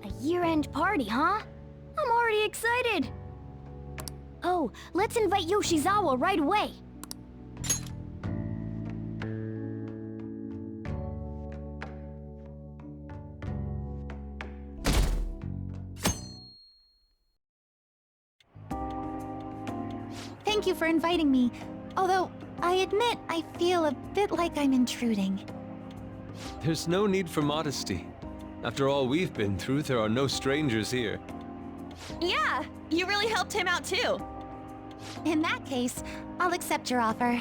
A year-end party, huh? I'm already excited. Oh, let's invite Yoshizawa right away. Thank you for inviting me. Although, I admit I feel a bit like I'm intruding. There's no need for modesty. After all we've been through, there are no strangers here. Yeah, you really helped him out too. In that case, I'll accept your offer.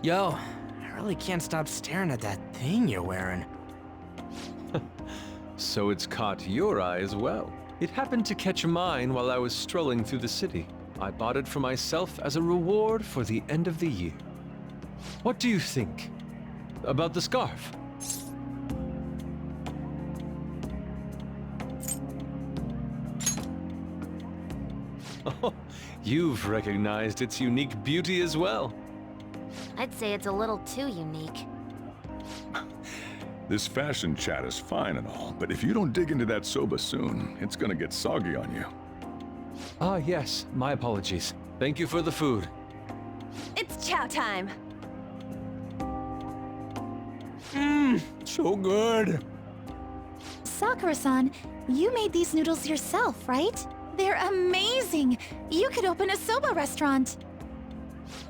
Yo, I really can't stop staring at that thing you're wearing. So it's caught your eye as well. It happened to catch mine while I was strolling through the city. I bought it for myself as a reward for the end of the year. What do you think about the scarf? Oh, you've recognized its unique beauty as well. I'd say it's a little too unique. This fashion chat is fine and all, but if you don't dig into that soba soon, it's gonna get soggy on you. Ah, yes, my apologies. Thank you for the food. It's chow time. So good. Sakura-san, you made these noodles yourself, right? They're amazing! You could open a soba restaurant.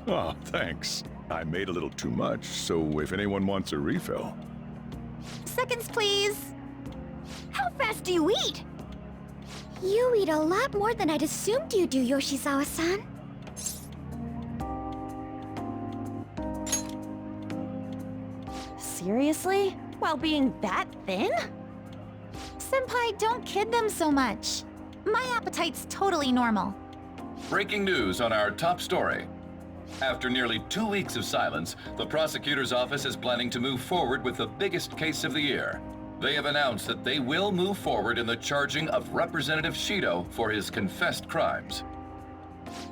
Oh, thanks. I made a little too much, so if anyone wants a refill. Seconds, please. How fast do you eat? You eat a lot more than I'd assumed you do, Yoshizawa-san. Seriously? While being that thin? Senpai, don't kid them so much. My appetite's totally normal. Breaking news on our top story. After nearly 2 weeks of silence, the prosecutor's office is planning to move forward with the biggest case of the year. They have announced that they will move forward in the charging of Representative Shido for his confessed crimes.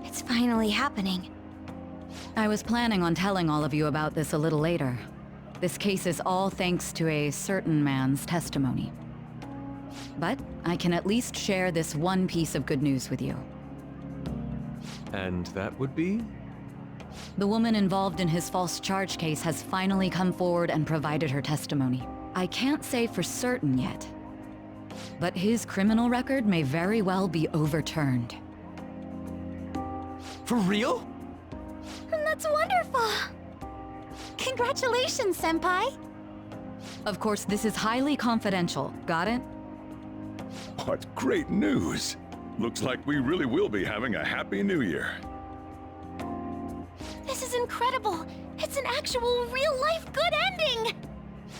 It's finally happening. I was planning on telling all of you about this a little later. This case is all thanks to a certain man's testimony. But I can at least share this one piece of good news with you. And that would be? The woman involved in his false charge case has finally come forward and provided her testimony. I can't say for certain yet, but his criminal record may very well be overturned. For real? And that's wonderful! Congratulations, Senpai! Of course, this is highly confidential. Got it? What great news! Looks like we really will be having a happy new year. This is incredible! It's an actual real-life good ending!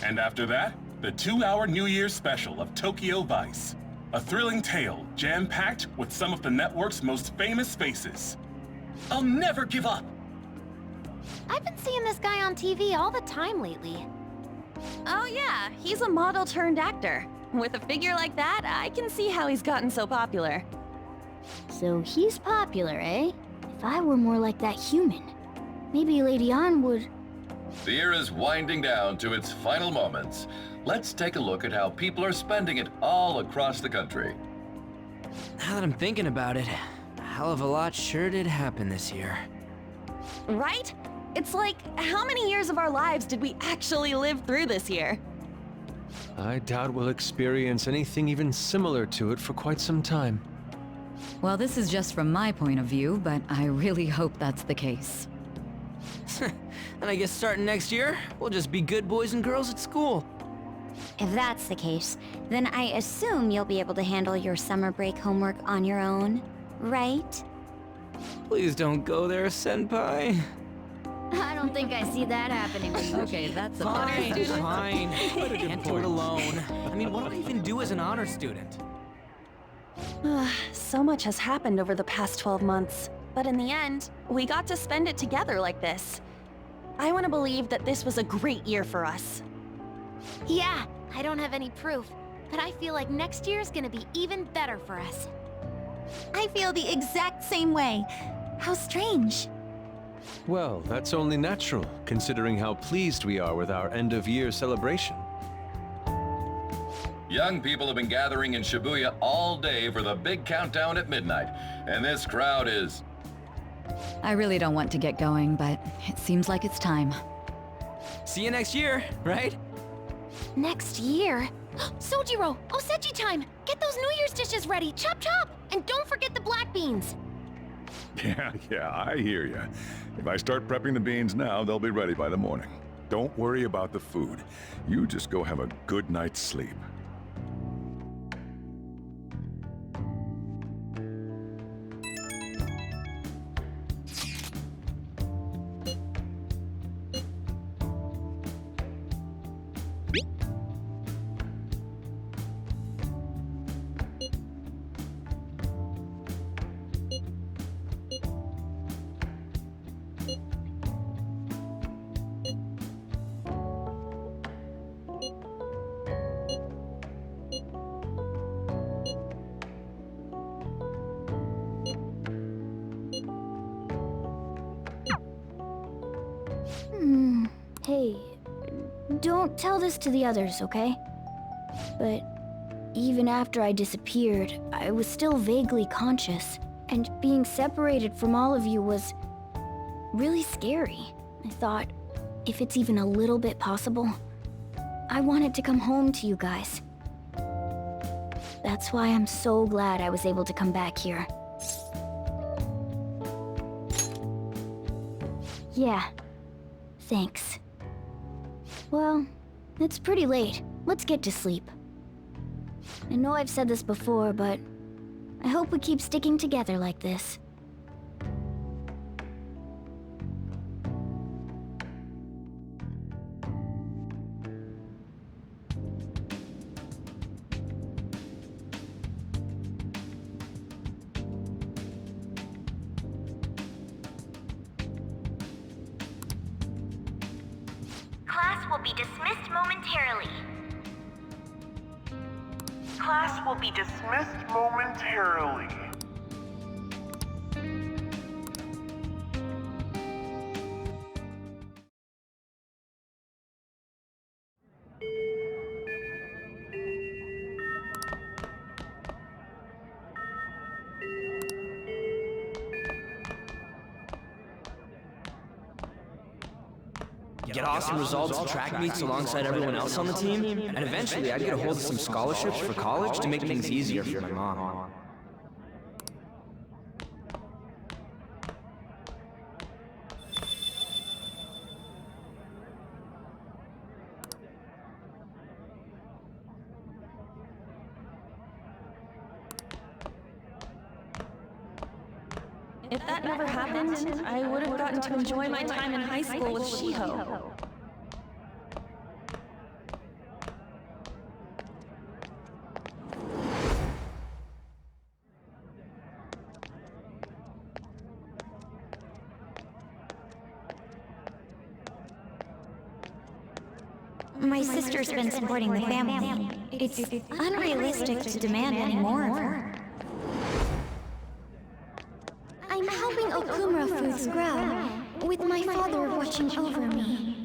And after that, the 2-hour New Year's special of Tokyo Vice. A thrilling tale, jam-packed with some of the network's most famous faces. I'll never give up! I've been seeing this guy on TV all the time lately. Oh yeah, he's a model turned actor. With a figure like that, I can see how he's gotten so popular. So he's popular, eh? If I were more like that human, maybe Lady An would... The year is winding down to its final moments. Let's take a look at how people are spending it all across the country. Now that I'm thinking about it, a hell of a lot sure did happen this year. Right? It's like, how many years of our lives did we actually live through this year? I doubt we'll experience anything even similar to it for quite some time. Well, this is just from my point of view, but I really hope that's the case. And I guess starting next year, we'll just be good boys and girls at school. If that's the case, then I assume you'll be able to handle your summer break homework on your own, right? Please don't go there, Senpai. I don't think I see that happening. Okay, that's a Fine, fine. Can't do it alone. I mean, what do I even do as an honor student? So much has happened over the past 12 months. But in the end, we got to spend it together like this. I want to believe that this was a great year for us. Yeah, I don't have any proof, but I feel like next year's gonna be even better for us. I feel the exact same way. How strange. Well, that's only natural, considering how pleased we are with our end-of-year celebration. Young people have been gathering in Shibuya all day for the big countdown at midnight, and this crowd is... I really don't want to get going, but it seems like it's time. See you next year, right? Next year? Sojiro! Osechi time! Get those New Year's dishes ready! Chop chop! And don't forget the black beans! Yeah, I hear ya. If I start prepping the beans now, they'll be ready by the morning. Don't worry about the food. You just go have a good night's sleep. Hey, don't tell this to the others, okay? But even after I disappeared, I was still vaguely conscious, and being separated from all of you was really scary. I thought, if it's even a little bit possible, I wanted to come home to you guys. That's why I'm so glad I was able to come back here. Yeah, thanks. Well, it's pretty late. Let's get to sleep. I know I've said this before, but I hope we keep sticking together like this. Class will be dismissed momentarily. Class will be dismissed momentarily. Get awesome results at track meets alongside everyone else on the team, and eventually I'd get a hold of some scholarships for college to make things easier for my mom. If that never happened, I would have gotten to enjoy my time in high school with Shiho. My sister's been supporting the family. It's unrealistic to demand any more of her. I'm helping Okumura Foods grow, with my father watching over me.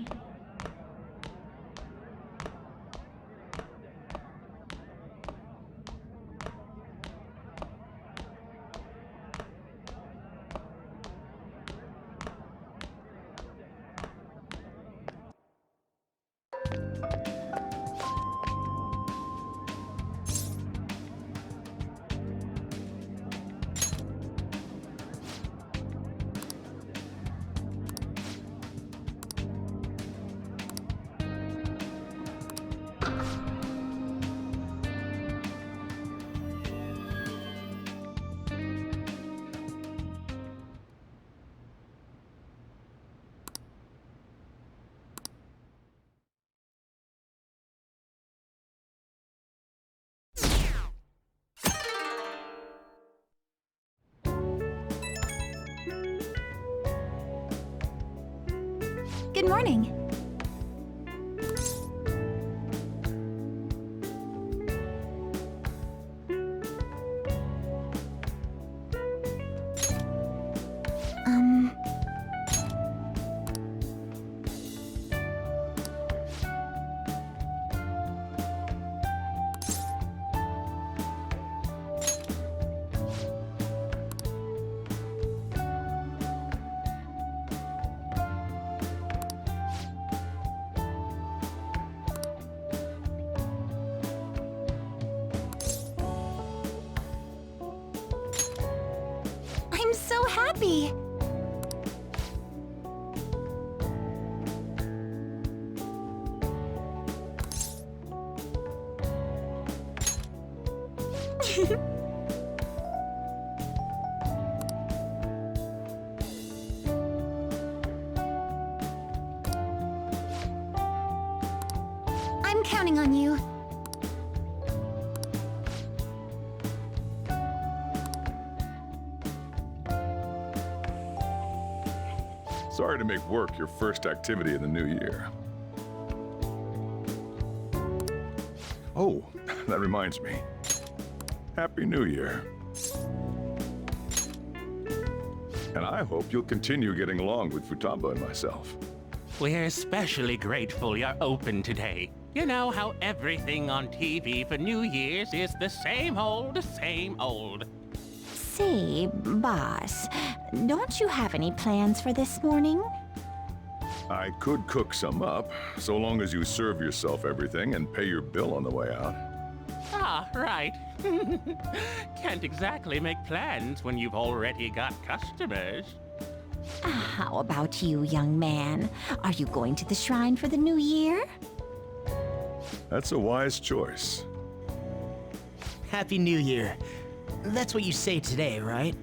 Good morning. happy. I'm counting on you. Sorry to make work your first activity in the new year. Oh, that reminds me. Happy New Year. And I hope you'll continue getting along with Futaba and myself. We're especially grateful you're open today. You know how everything on TV for New Year's is the same old, same old. Say, boss, don't you have any plans for this morning? I could cook some up, so long as you serve yourself everything and pay your bill on the way out. Ah, right. Can't exactly make plans when you've already got customers. How about you, young man? Are you going to the shrine for the new year? That's a wise choice. Happy New Year. That's what you say today, right?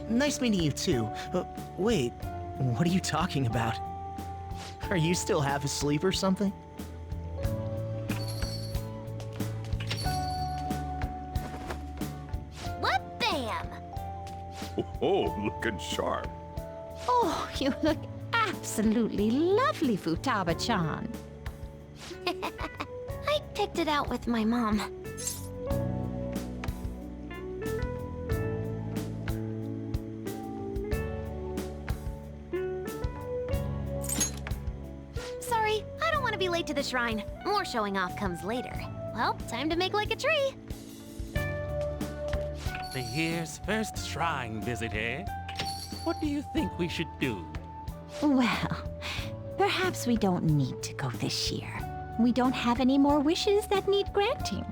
Nice meeting you too. Wait, what are you talking about? Are you still half asleep or something? What bam! Oh, looking sharp. Oh, you look absolutely lovely, Futaba-chan. I picked it out with my mom. Sorry, I don't want to be late to the shrine. More showing off comes later. Well, time to make like a tree. The year's first shrine visit, eh? What do you think we should do? Well, perhaps we don't need to go this year. We don't have any more wishes that need granting.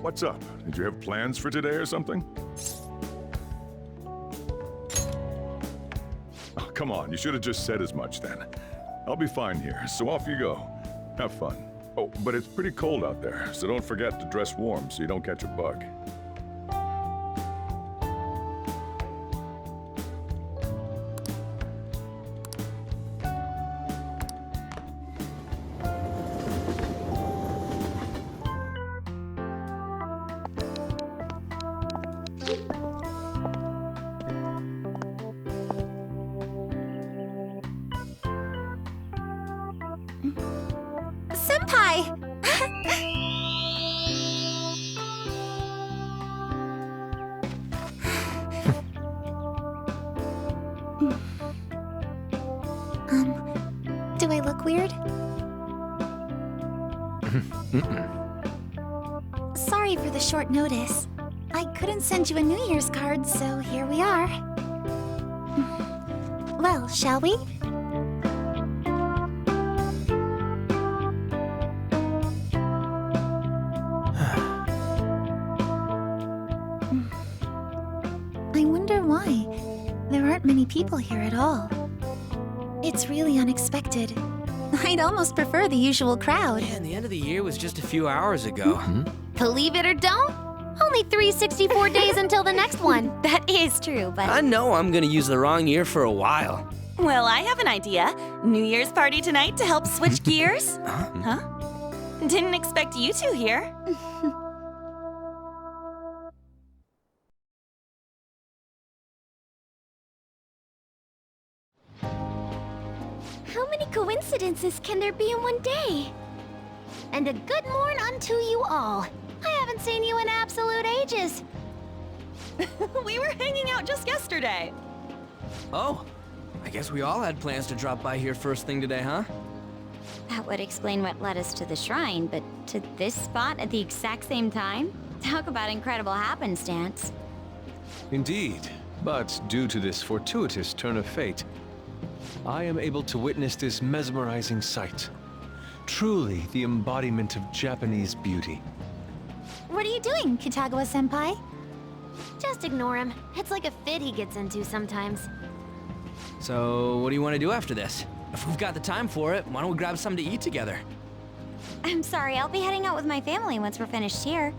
What's up? Did you have plans for today or something? Oh, come on, you should have just said as much then. I'll be fine here, so off you go. Have fun. Oh, but it's pretty cold out there, so don't forget to dress warm so you don't catch a bug. Senpai! Do I look weird? Sorry for the short notice. I couldn't send you a New Year's card, so here we are. Well, shall we? I wonder why. There aren't many people here at all. It's really unexpected. I'd almost prefer the usual crowd. Man, the end of the year was just a few hours ago. Believe it or don't, only 364 days until the next one. That is true, but... I know I'm gonna use the wrong year for a while. Well, I have an idea. New Year's party tonight to help switch gears? Huh? Didn't expect you two here. How many coincidences can there be in one day? And a good morn unto you all. I haven't seen you in absolute ages. We were hanging out just yesterday. Oh, I guess we all had plans to drop by here first thing today, huh? That would explain what led us to the shrine, but to this spot at the exact same time? Talk about incredible happenstance. Indeed, but due to this fortuitous turn of fate, I am able to witness this mesmerizing sight. Truly the embodiment of Japanese beauty. What are you doing, Kitagawa-senpai? Just ignore him. It's like a fit he gets into sometimes. So, what do you want to do after this? If we've got the time for it, why don't we grab something to eat together? I'm sorry, I'll be heading out with my family once we're finished here.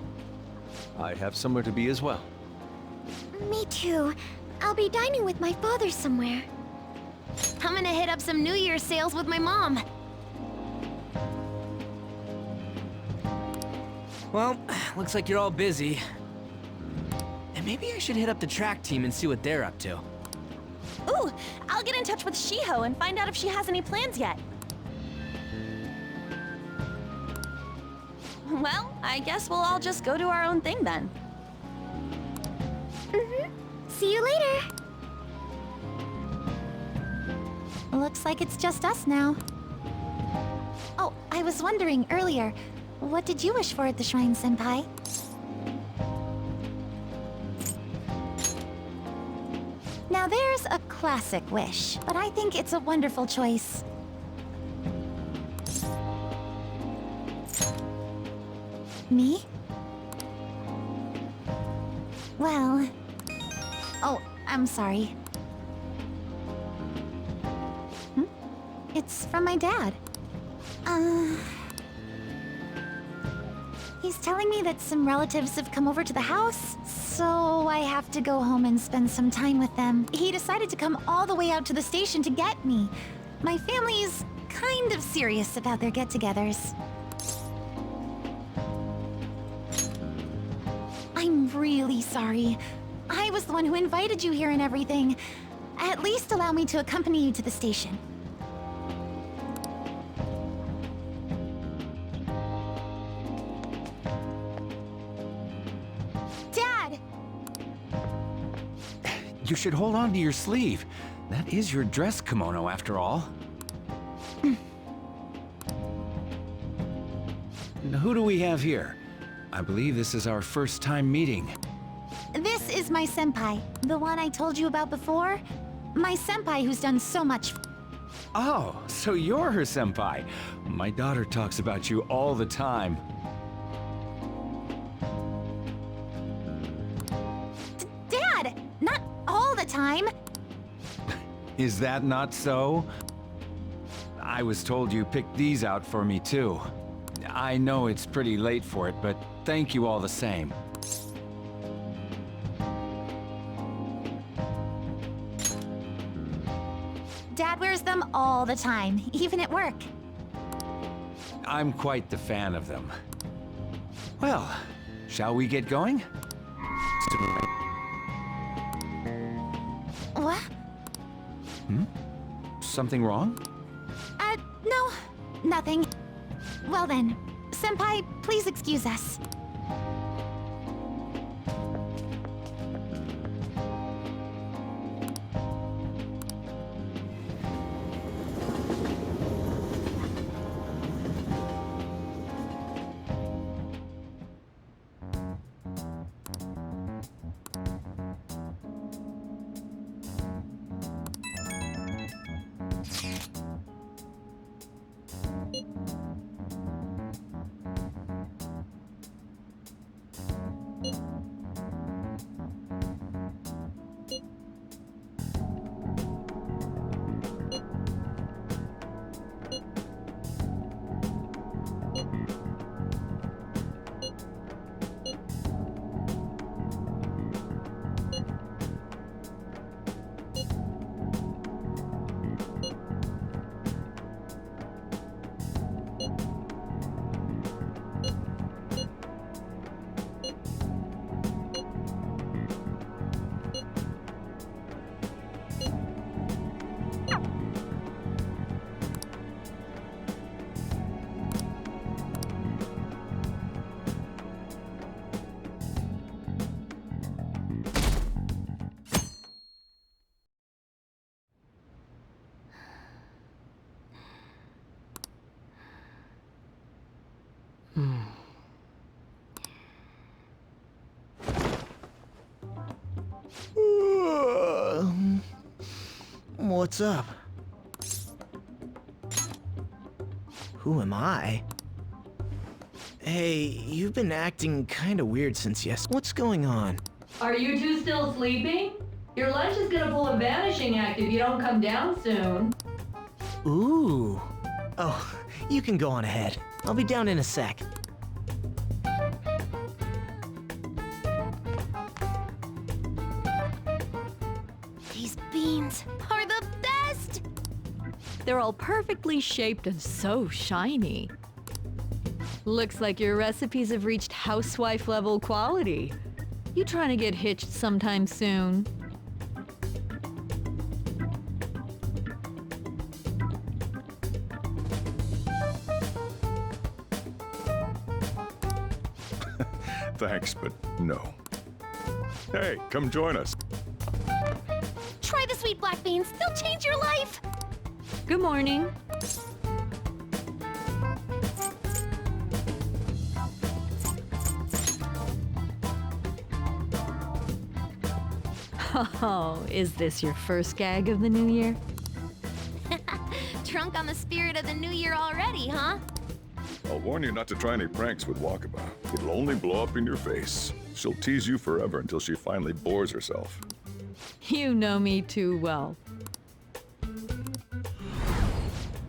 I have somewhere to be as well. Me too. I'll be dining with my father somewhere. I'm gonna hit up some New Year's sales with my mom. Well, looks like you're all busy. And maybe I should hit up the track team and see what they're up to. Ooh, I'll get in touch with Shiho and find out if she has any plans yet. Well, I guess we'll all just go do our own thing then. See you later. Looks like it's just us now. Oh, I was wondering earlier, what did you wish for at the shrine, Senpai? Now there's a classic wish, but I think it's a wonderful choice. Me? Well... Oh, I'm sorry. It's from my dad. He's telling me that some relatives have come over to the house, so I have to go home and spend some time with them. He decided to come all the way out to the station to get me. My family's kind of serious about their get-togethers. I'm really sorry. I was the one who invited you here and everything. At least allow me to accompany you to the station. Dad! You should hold on to your sleeve. That is your dress kimono, after all. Who do we have here? I believe this is our first time meeting. This is my senpai, the one I told you about before. My senpai who's done so much. Oh, so you're her senpai. My daughter talks about you all the time. Dad! Not all the time! Is that not so? I was told you picked these out for me too. I know it's pretty late for it, but thank you all the same. Dad wears them all the time, even at work. I'm quite the fan of them. Well, shall we get going? What? Something wrong? No, nothing. Well then, senpai, please excuse us. What's up? Who am I? Hey, you've been acting kinda weird since What's going on? Are you two still sleeping? Your lunch is gonna pull a vanishing act if you don't come down soon. Ooh. Oh, you can go on ahead. I'll be down in a sec. These beans are the best! They're all perfectly shaped and so shiny. Looks like your recipes have reached housewife level quality. You trying to get hitched sometime soon? Thanks, but no. Hey, come join us. Try the sweet black beans, they'll change your life! Good morning. Oh, is this your first gag of the new year? Drunk on the spirit of the new year already, huh? I'll warn you not to try any pranks with Wakaba. It'll only blow up in your face. She'll tease you forever until she finally bores herself. You know me too well.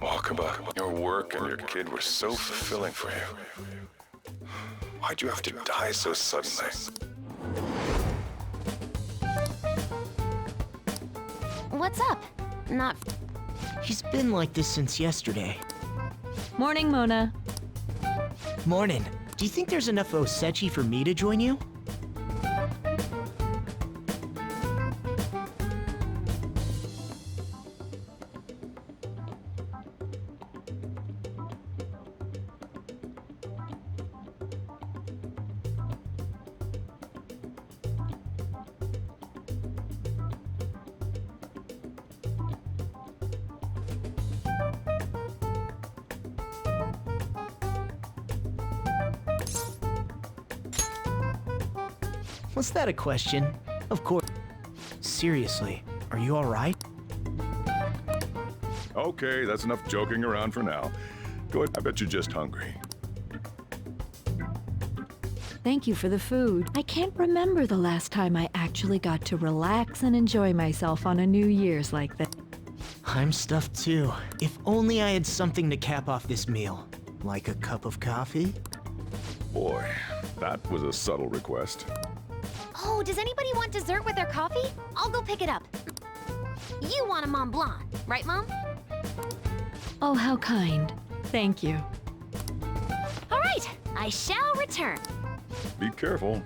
Wakaba, your work and your kid were so fulfilling for you. Why'd you have to die so suddenly? What's up? Not... He's been like this since yesterday. Morning, Mona. Morning. Do you think there's enough osechi for me to join you? Was that a question? Of course. Seriously, are you alright? Okay, that's enough joking around for now. Go ahead, I bet you're just hungry. Thank you for the food. I can't remember the last time I actually got to relax and enjoy myself on a New Year's like that. I'm stuffed too. If only I had something to cap off this meal. Like a cup of coffee? Boy, that was a subtle request. Oh, does anybody want dessert with their coffee? I'll go pick it up. You want a Mont Blanc, right, Mom? Oh, how kind. Thank you. All right, I shall return. Be careful.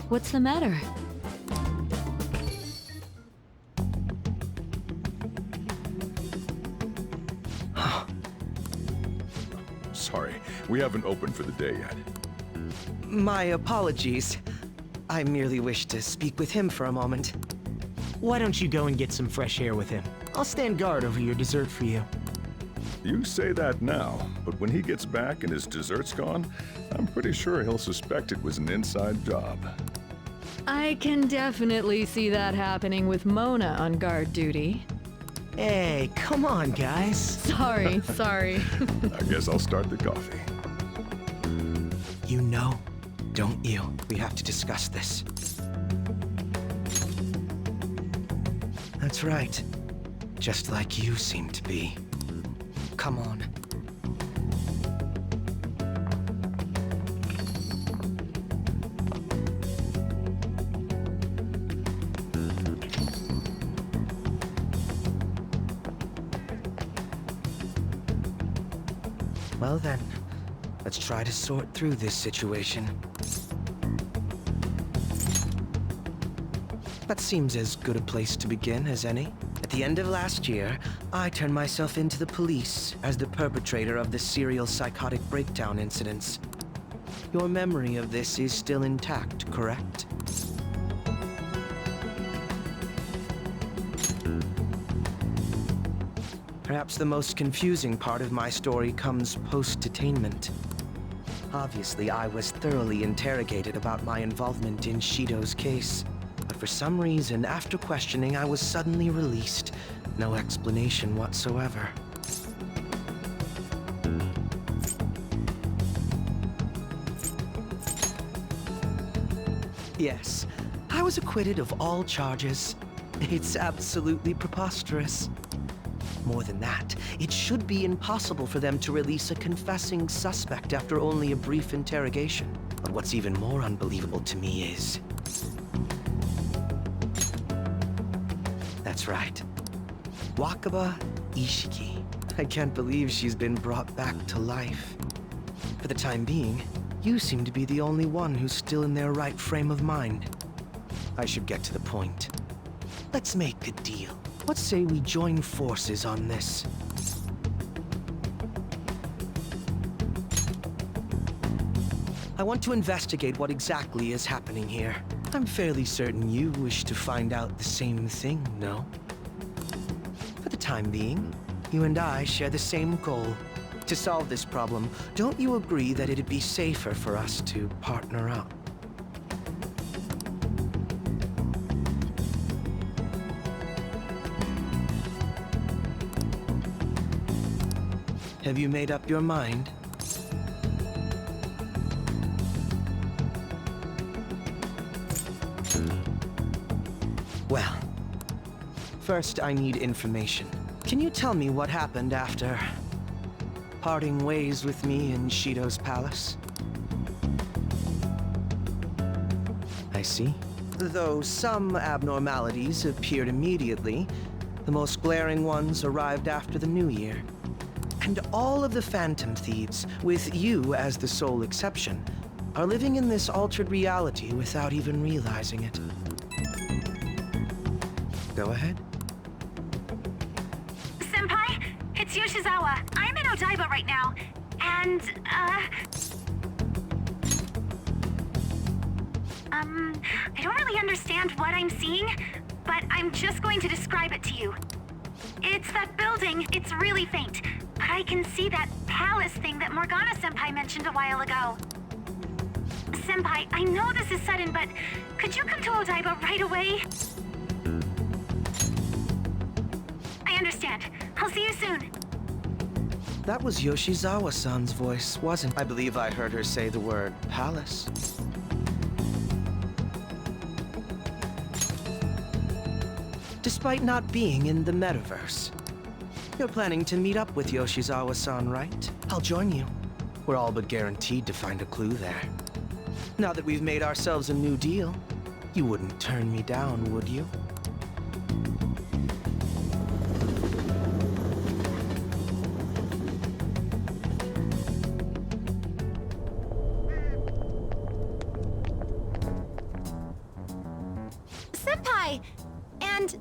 What's the matter? Sorry, we haven't opened for the day yet. My apologies. I merely wish to speak with him for a moment. Why don't you go and get some fresh air with him? I'll stand guard over your dessert for you. You say that now, but when he gets back and his dessert's gone, I'm pretty sure he'll suspect it was an inside job. I can definitely see that happening with Mona on guard duty. Hey, come on, guys. Sorry. I guess I'll start the coffee. You know, don't you? We have to discuss this. That's right. Just like you seem to be. Come on. Well then, let's try to sort through this situation. That seems as good a place to begin as any. At the end of last year, I turned myself into the police as the perpetrator of the serial psychotic breakdown incidents. Your memory of this is still intact, correct? Perhaps the most confusing part of my story comes post-detainment. Obviously, I was thoroughly interrogated about my involvement in Shido's case. But for some reason, after questioning, I was suddenly released. No explanation whatsoever. Yes, I was acquitted of all charges. It's absolutely preposterous. More than that, it should be impossible for them to release a confessing suspect after only a brief interrogation. But what's even more unbelievable to me is... That's right. Wakaba Ishiki. I can't believe she's been brought back to life. For the time being, you seem to be the only one who's still in their right frame of mind. I should get to the point. Let's make a deal. Let's say we join forces on this. I want to investigate what exactly is happening here. I'm fairly certain you wish to find out the same thing, no? For the time being, you and I share the same goal. To solve this problem, don't you agree that it'd be safer for us to partner up? Have you made up your mind? Well, first I need information. Can you tell me what happened after parting ways with me in Shido's palace? I see. Though some abnormalities appeared immediately, the most glaring ones arrived after the New Year. And all of the Phantom Thieves, with you as the sole exception, are living in this altered reality without even realizing it. Go ahead. Senpai, it's Yoshizawa. I'm in Odaiba right now, and, I don't really understand what I'm seeing, but I'm just going to describe it to you. It's that building. It's really faint, but I can see that palace thing that Morgana-senpai mentioned a while ago. Senpai, I know this is sudden, but could you come to Odaiba right away? I understand. I'll see you soon. That was Yoshizawa-san's voice, wasn't it? I believe I heard her say the word palace. Despite not being in the metaverse. You're planning to meet up with Yoshizawa-san, right? I'll join you. We're all but guaranteed to find a clue there. Now that we've made ourselves a new deal, you wouldn't turn me down, would you? Senpai! And...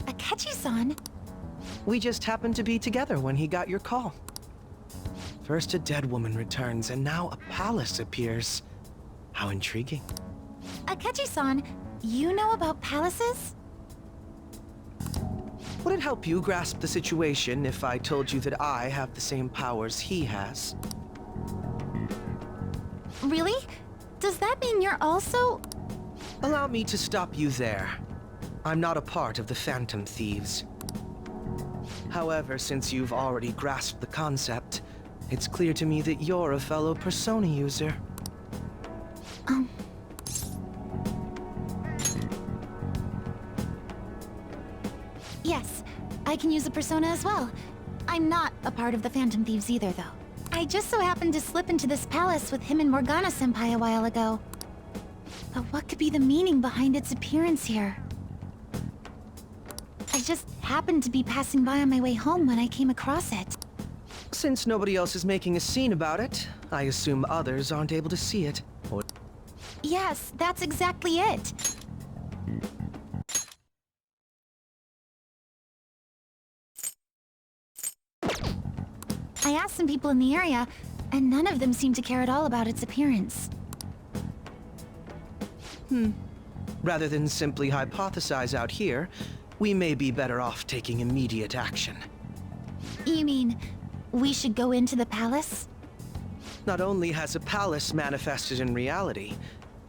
Akechi-san? We just happened to be together when he got your call. First a dead woman returns, and now a palace appears. How intriguing. Akechi-san, you know about palaces? Would it help you grasp the situation if I told you that I have the same powers he has? Really? Does that mean you're also... Allow me to stop you there. I'm not a part of the Phantom Thieves. However, since you've already grasped the concept, it's clear to me that you're a fellow Persona user. Yes, I can use a Persona as well. I'm not a part of the Phantom Thieves either, though. I just so happened to slip into this palace with him and Morgana-senpai a while ago. But what could be the meaning behind its appearance here? I just happened to be passing by on my way home when I came across it. Since nobody else is making a scene about it, I assume others aren't able to see it. Or... Yes, that's exactly it. I asked some people in the area, and none of them seemed to care at all about its appearance. Rather than simply hypothesize out here, we may be better off taking immediate action. You mean, we should go into the palace? Not only has a palace manifested in reality,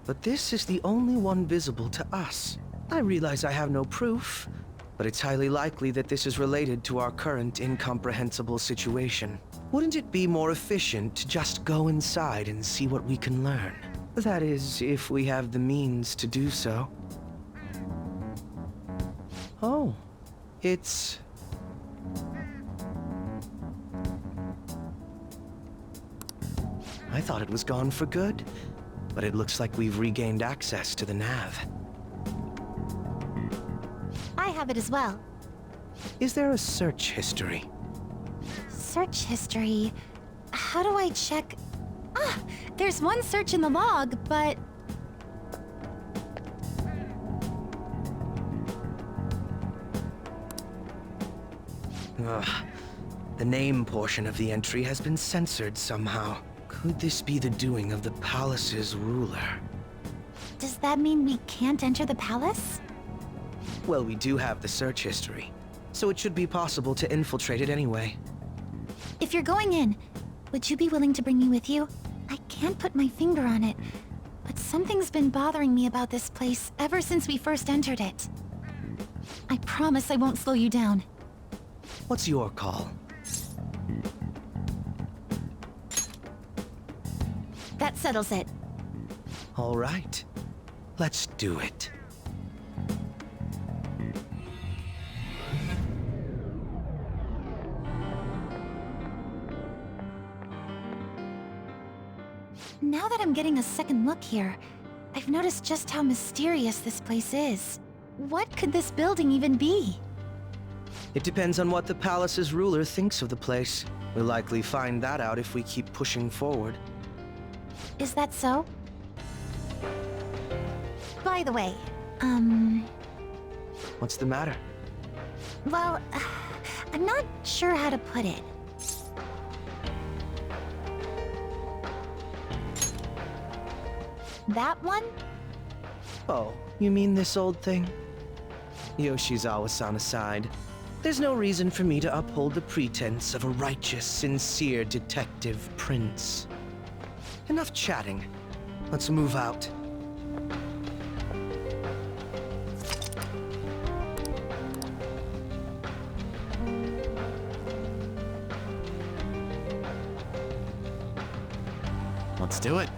but this is the only one visible to us. I realize I have no proof, but it's highly likely that this is related to our current incomprehensible situation. Wouldn't it be more efficient to just go inside and see what we can learn? That is, if we have the means to do so. Oh, it's... I thought it was gone for good, but it looks like we've regained access to the nav. I have it as well. Is there a search history? Search history? How do I check? Ah, there's one search in the log, but... Ugh. The name portion of the entry has been censored somehow. Could this be the doing of the palace's ruler? Does that mean we can't enter the palace? Well, we do have the search history, so it should be possible to infiltrate it anyway. If you're going in, would you be willing to bring me with you? I can't put my finger on it, but something's been bothering me about this place ever since we first entered it. I promise I won't slow you down. What's your call? That settles it. All right. Let's do it. Now that I'm getting a second look here, I've noticed just how mysterious this place is. What could this building even be? It depends on what the palace's ruler thinks of the place. We'll likely find that out if we keep pushing forward. Is that so? By the way, What's the matter? well, I'm not sure how to put it. That one? Oh, you mean this old thing? Yoshizawa-san aside, there's no reason for me to uphold the pretense of a righteous, sincere detective prince. Enough chatting. Let's move out. Let's do it.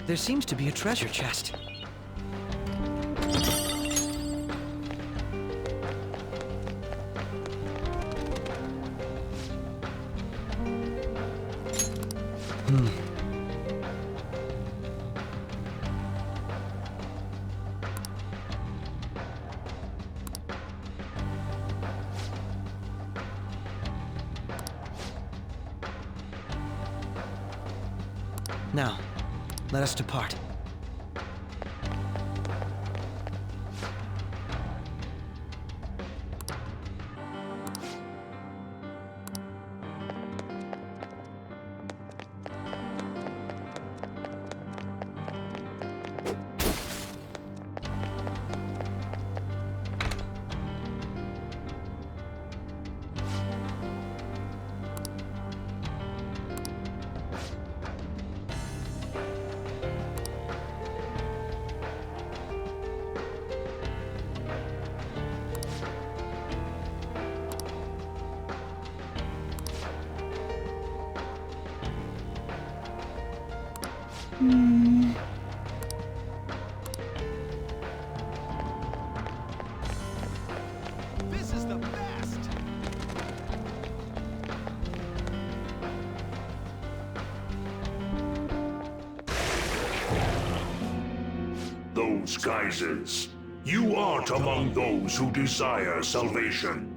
There seems to be a treasure chest. Now, let us depart. This is the best! Those geysers. You aren't among those who desire salvation.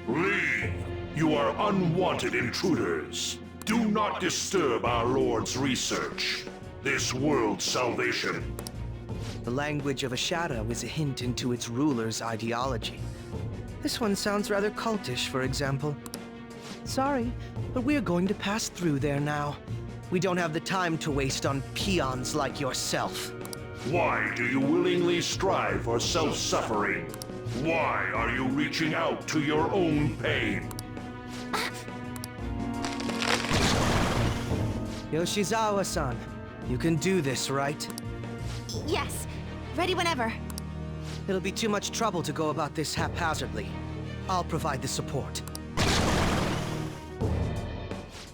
Leave! You are unwanted intruders. Do not disturb our Lord's research. This world's salvation. The language of a shadow is a hint into its ruler's ideology. This one sounds rather cultish, for example. Sorry, but we're going to pass through there now. We don't have the time to waste on peons like yourself. Why do you willingly strive for self-suffering? Why are you reaching out to your own pain? Yoshizawa-san, you can do this, right? Yes, ready whenever. It'll be too much trouble to go about this haphazardly. I'll provide the support.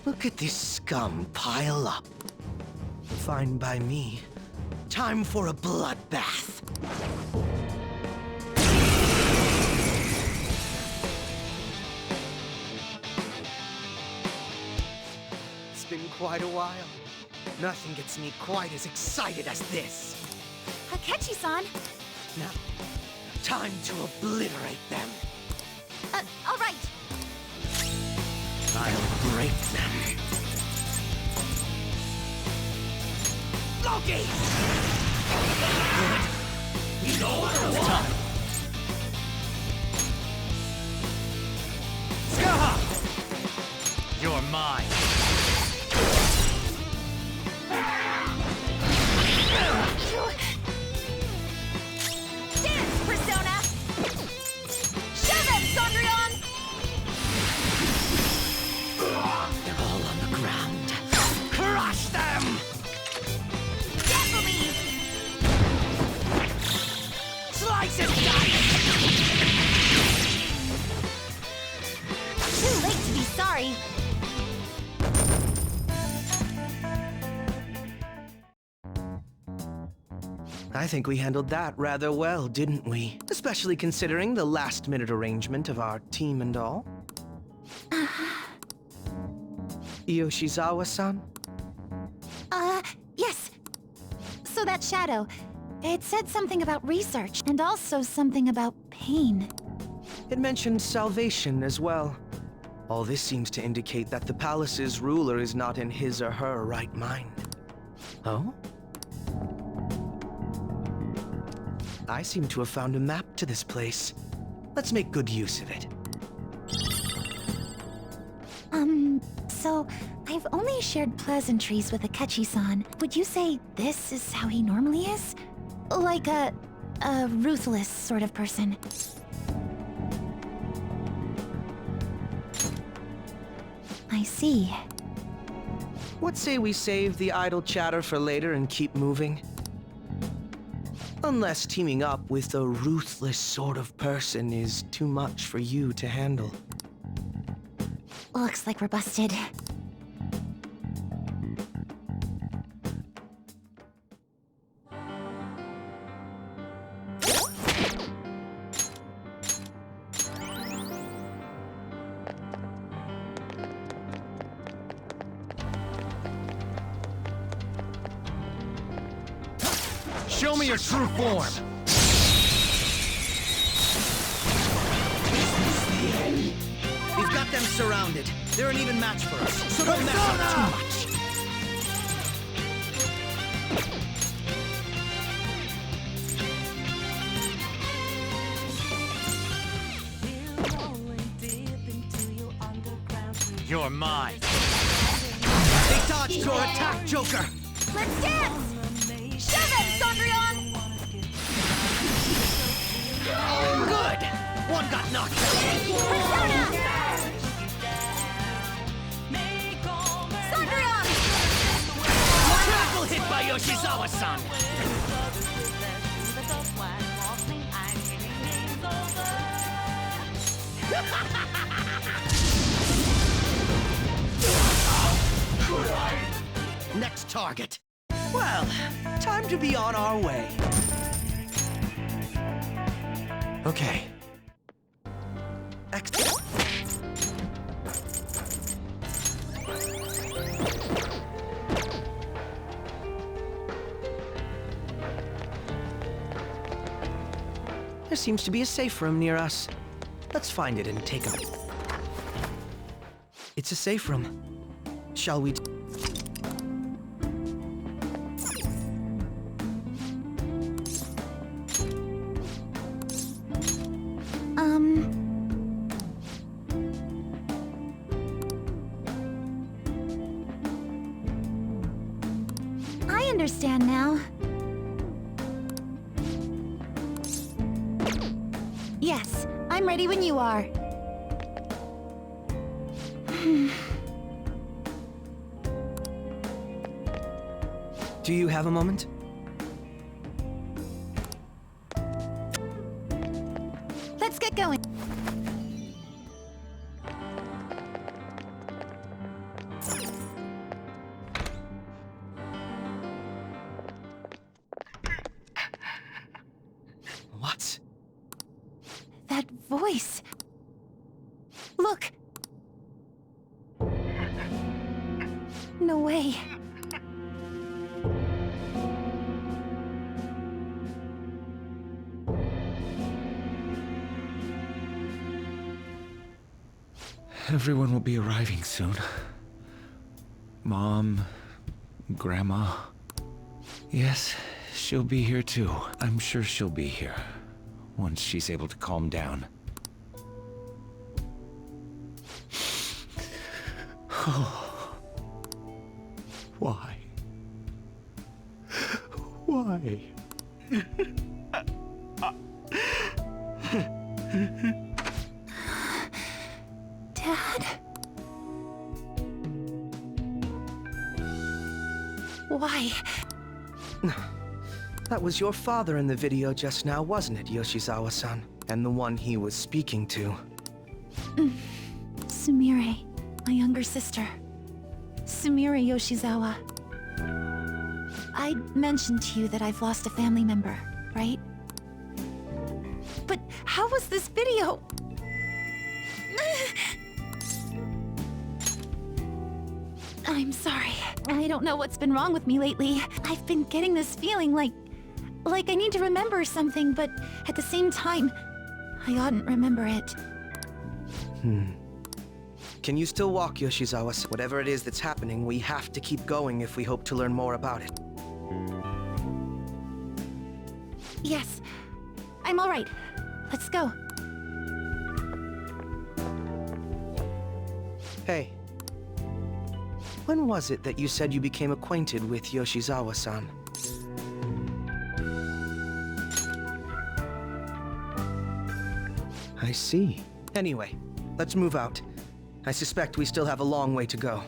Look at this scum pile up. Fine by me. Time for a bloodbath. It's been quite a while. Nothing gets me quite as excited as this. Akechi-san! Now, time to obliterate them. All right. I'll break them. Loki! Good. You know what I want. Skaha! You're mine. Dance, Persona! Show them, Sondrion! They're all on the ground. Crush them! Definitely! Slice and dice! Too late to be sorry. I think we handled that rather well, didn't we? Especially considering the last-minute arrangement of our team and all. Yoshizawa-san? Yes. So that shadow, it said something about research, and also something about pain. It mentioned salvation as well. All this seems to indicate that the palace's ruler is not in his or her right mind. Oh? I seem to have found a map to this place. Let's make good use of it. So I've only shared pleasantries with Akechi-san. Would you say this is how he normally is? Like a ruthless sort of person? I see. What say we save the idle chatter for later and keep moving? Unless teaming up with a ruthless sort of person is too much for you to handle. Looks like we're busted. Show me your true form! We've got them surrounded. They're an even match for us, so don't mess up too much. You're mine. They dodged your attack, Joker! Let's dance! Shove it, Cendrillon! Good! One got knocked out. Persona! Cendrillon! Triple hit by Yoshizawa-san! Next target. Well, time to be on our way. Okay. Excellent. There seems to be a safe room near us. Let's find it and take a... It's a safe room. Shall we... I understand now. Yes, I'm ready when you are. Do you have a moment? Let's get going. What? That voice. Look. No way. Everyone will be arriving soon. Mom, Grandma. Yes, she'll be here too. I'm sure she'll be here. Once she's able to calm down. Why? Why? Dad? Why? That was your father in the video just now, wasn't it, Yoshizawa-san? And the one he was speaking to. Sumire, my younger sister. Sumire Yoshizawa. I mentioned to you that I've lost a family member, right? But how was this video? I'm sorry. I don't know what's been wrong with me lately. I've been getting this feeling like I need to remember something, but at the same time, I oughtn't remember it. Can you still walk, Yoshizawa? Whatever it is that's happening, we have to keep going if we hope to learn more about it. Yes, I'm all right. Let's go. Hey. When was it that you said you became acquainted with Yoshizawa-san? I see. Anyway, let's move out. I suspect we still have a long way to go.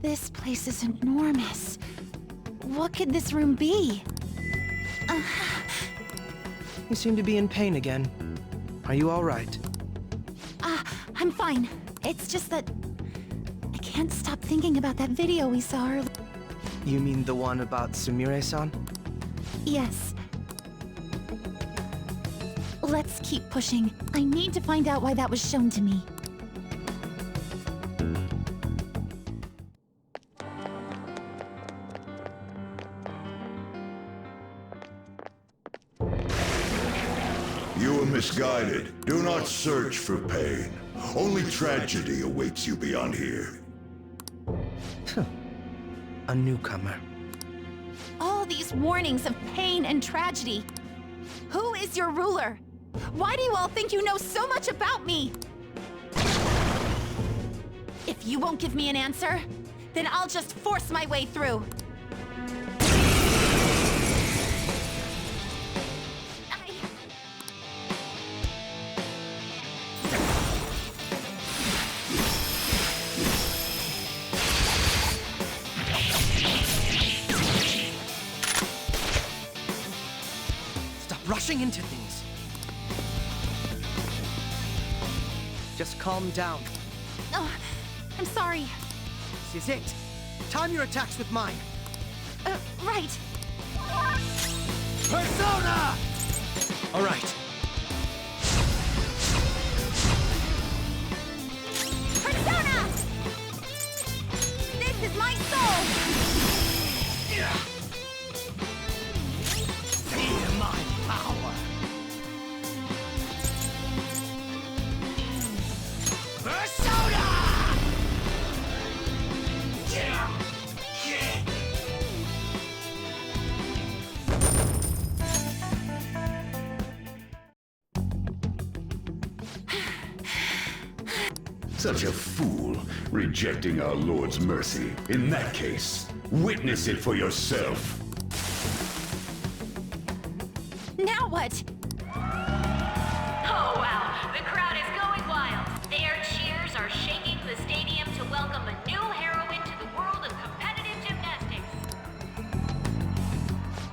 This place is enormous. What could this room be? You seem to be in pain again. Are you all right? I'm fine. It's just that I can't stop thinking about that video we saw earlier. You mean the one about Sumire-san? Yes. Let's keep pushing. I need to find out why that was shown to me. You are misguided. Do not search for pain. Only tragedy awaits you beyond here. A newcomer. All these warnings of pain and tragedy. Who is your ruler? Why do you all think you know so much about me? If you won't give me an answer, then I'll just force my way through. Rushing into things. Just calm down. Oh, I'm sorry. This is it. Time your attacks with mine. Right. Persona! All right. Persona! This is my soul! Feel my power. Persona! Such a fool, rejecting our Lord's mercy. In that case, witness it for yourself. Now what? Oh wow, the crowd is going wild. Their cheers are shaking the stadium to welcome a new heroine to the world of competitive gymnastics.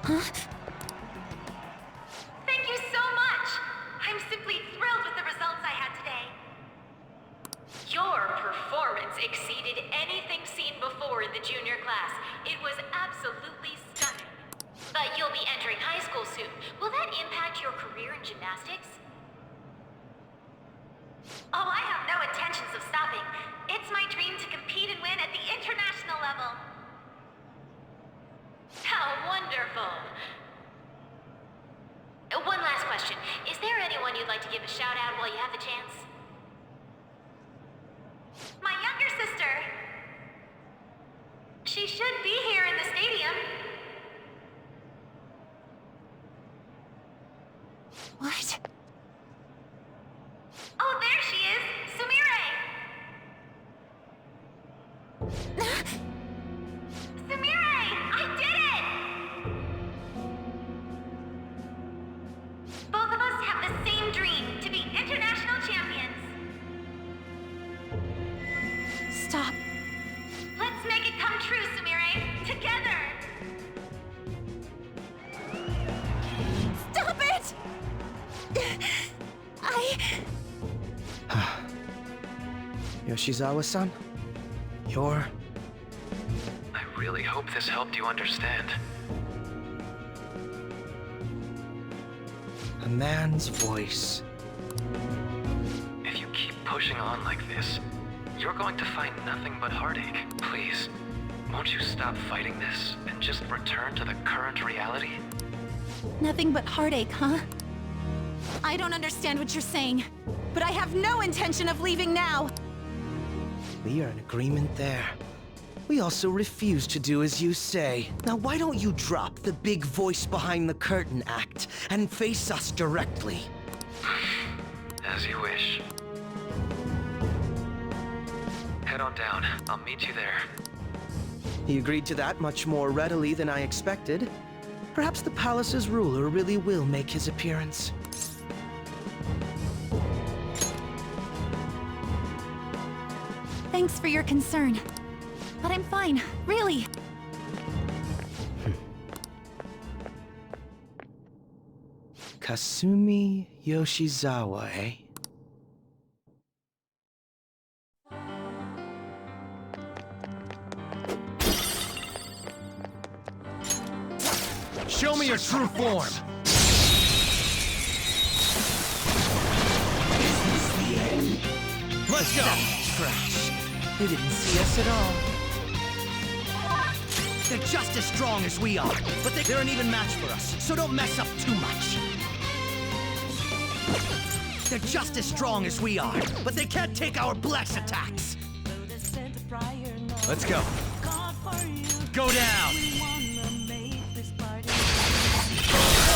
Huh? Thank you so much! I'm simply thrilled with the results I had today. Your performance exceeded anything seen before in the junior class. It was absolutely stunning. But you'll be entering high school soon. Will that impact your career in gymnastics? Oh, I have no intentions of stopping. It's my dream to compete and win at the international level. How wonderful. One last question. Is there anyone you'd like to give a shout out while you have the chance? My younger sister. She should be here in the stadium. What? Oh, there she is! Sumire! Sumire! I did it! Both of us have the same dream, to be international champions. Stop. Let's make it come true, Sumire! Together! Stop it! Yoshizawa-san? You're... I really hope this helped you understand. a man's voice. If you keep pushing on like this, you're going to find nothing but heartache. Please, won't you stop fighting this and just return to the current reality? Nothing but heartache, huh? I don't understand what you're saying, but I have no intention of leaving now. We are in agreement there. We also refuse to do as you say. Now why don't you drop the big voice behind the curtain act and face us directly? As you wish. Head on down. I'll meet you there. He agreed to that much more readily than I expected. Perhaps the palace's ruler really will make his appearance. Thanks for your concern. but I'm fine, really. Kasumi Yoshizawa, eh? Show me your true form! Let's go! Trash. They didn't see us at all. They're just as strong as we are, but they're an even match for us, so don't mess up too much. They're just as strong as we are, but they can't take our bless attacks. Let's go. Go down!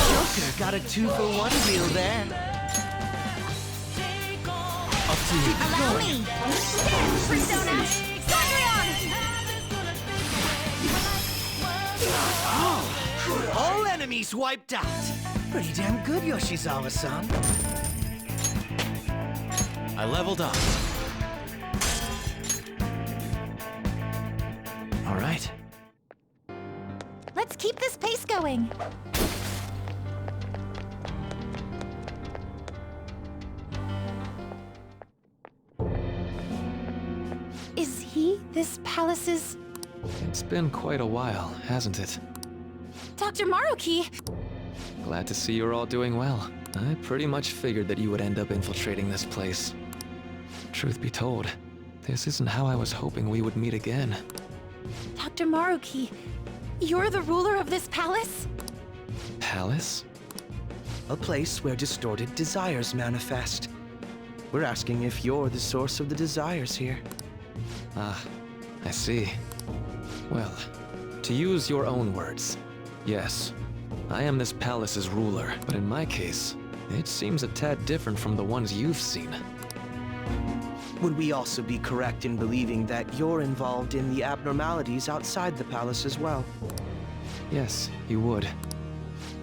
Joker got a 2-for-1 deal there. Up to you. Allow me! Persona! All enemies wiped out. Pretty damn good, Yoshizawa-san. I leveled up. All right. Let's keep this pace going. Is he this palace's... It's been quite a while, hasn't it? Dr. Maruki? Glad to see you're all doing well. I pretty much figured that you would end up infiltrating this place. Truth be told, this isn't how I was hoping we would meet again. Dr. Maruki, you're the ruler of this palace? Palace? A place where distorted desires manifest. We're asking if you're the source of the desires here. Ah, I see. Well, to use your own words, yes, I am this palace's ruler, but in my case, it seems a tad different from the ones you've seen. Would we also be correct in believing that you're involved in the abnormalities outside the palace as well? Yes, you would.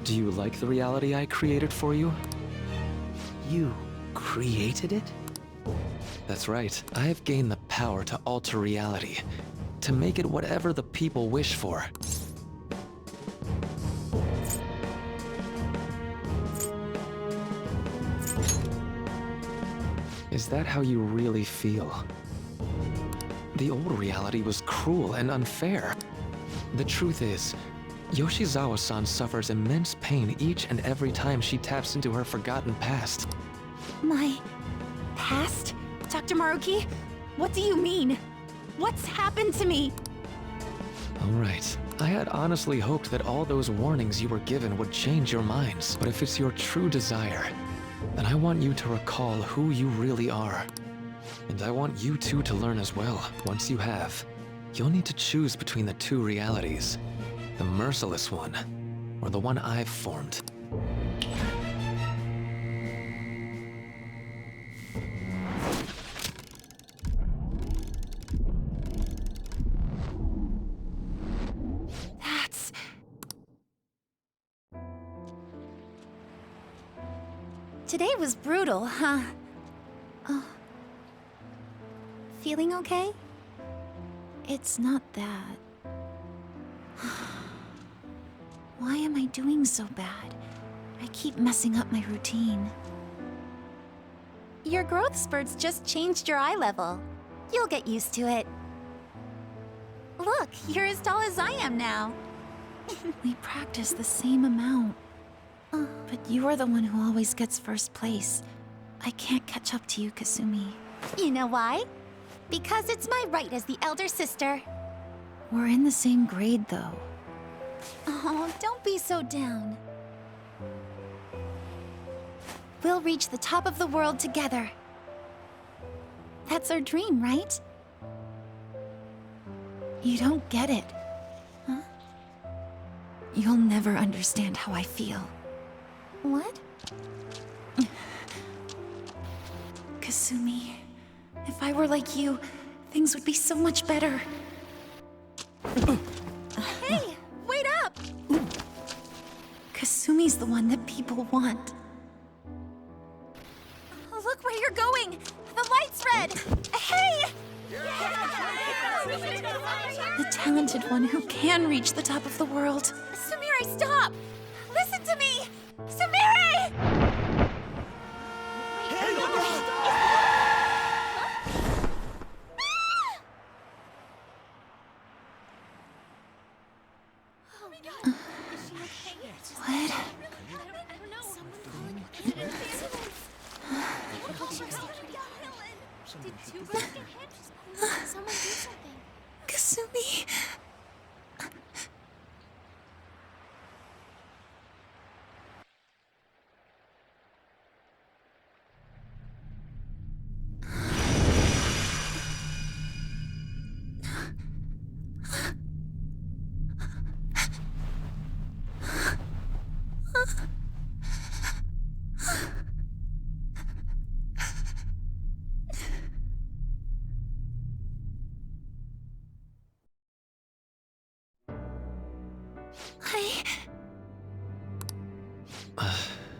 Do you like the reality I created for you? You created it? That's right. I have gained the power to alter reality, to make it whatever the people wish for. Is that how you really feel? The old reality was cruel and unfair. The truth is, Yoshizawa-san suffers immense pain each and every time she taps into her forgotten past. My... past? Dr. Maruki? What do you mean? What's happened to me? All right. I had honestly hoped that all those warnings you were given would change your minds. But if it's your true desire, then I want you to recall who you really are. And I want you two to learn as well. Once you have, you'll need to choose between the two realities. The merciless one, or the one I've formed. That's... Today was brutal, huh? Oh. Feeling okay? It's not that. Why am I doing so bad? I keep messing up my routine. Your growth spurts just changed your eye level. You'll get used to it. Look, you're as tall as I am now. We practice the same amount. But you are the one who always gets first place. I can't catch up to you, Kasumi. You know why? Because it's my right as the elder sister. We're in the same grade, though. Oh, don't be so down. We'll reach the top of the world together. That's our dream, right? You don't get it. Huh? You'll never understand how I feel. What? Kasumi, if I were like you, things would be so much better. Hey, wait up! Kasumi's the one that people want. Look where you're going! The light's red! Hey! talented one who can reach the top of the world. Sumire, stop! Listen to me! Sumire! What? Kasumi.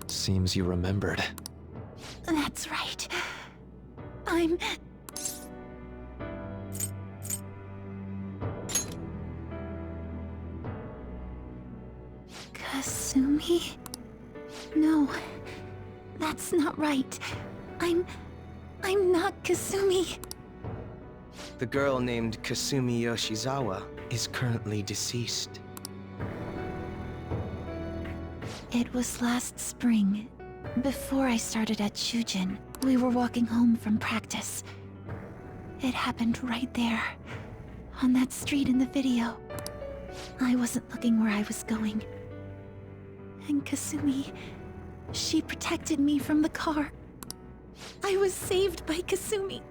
Seems you remembered. That's right. I'm... Kasumi? No, that's not right. I'm not Kasumi. The girl named Kasumi Yoshizawa is currently deceased. It was last spring, before I started at Shujin. We were walking home from practice. It happened right there, on that street in the video. I wasn't looking where I was going. And Kasumi, she protected me from the car. I was saved by Kasumi.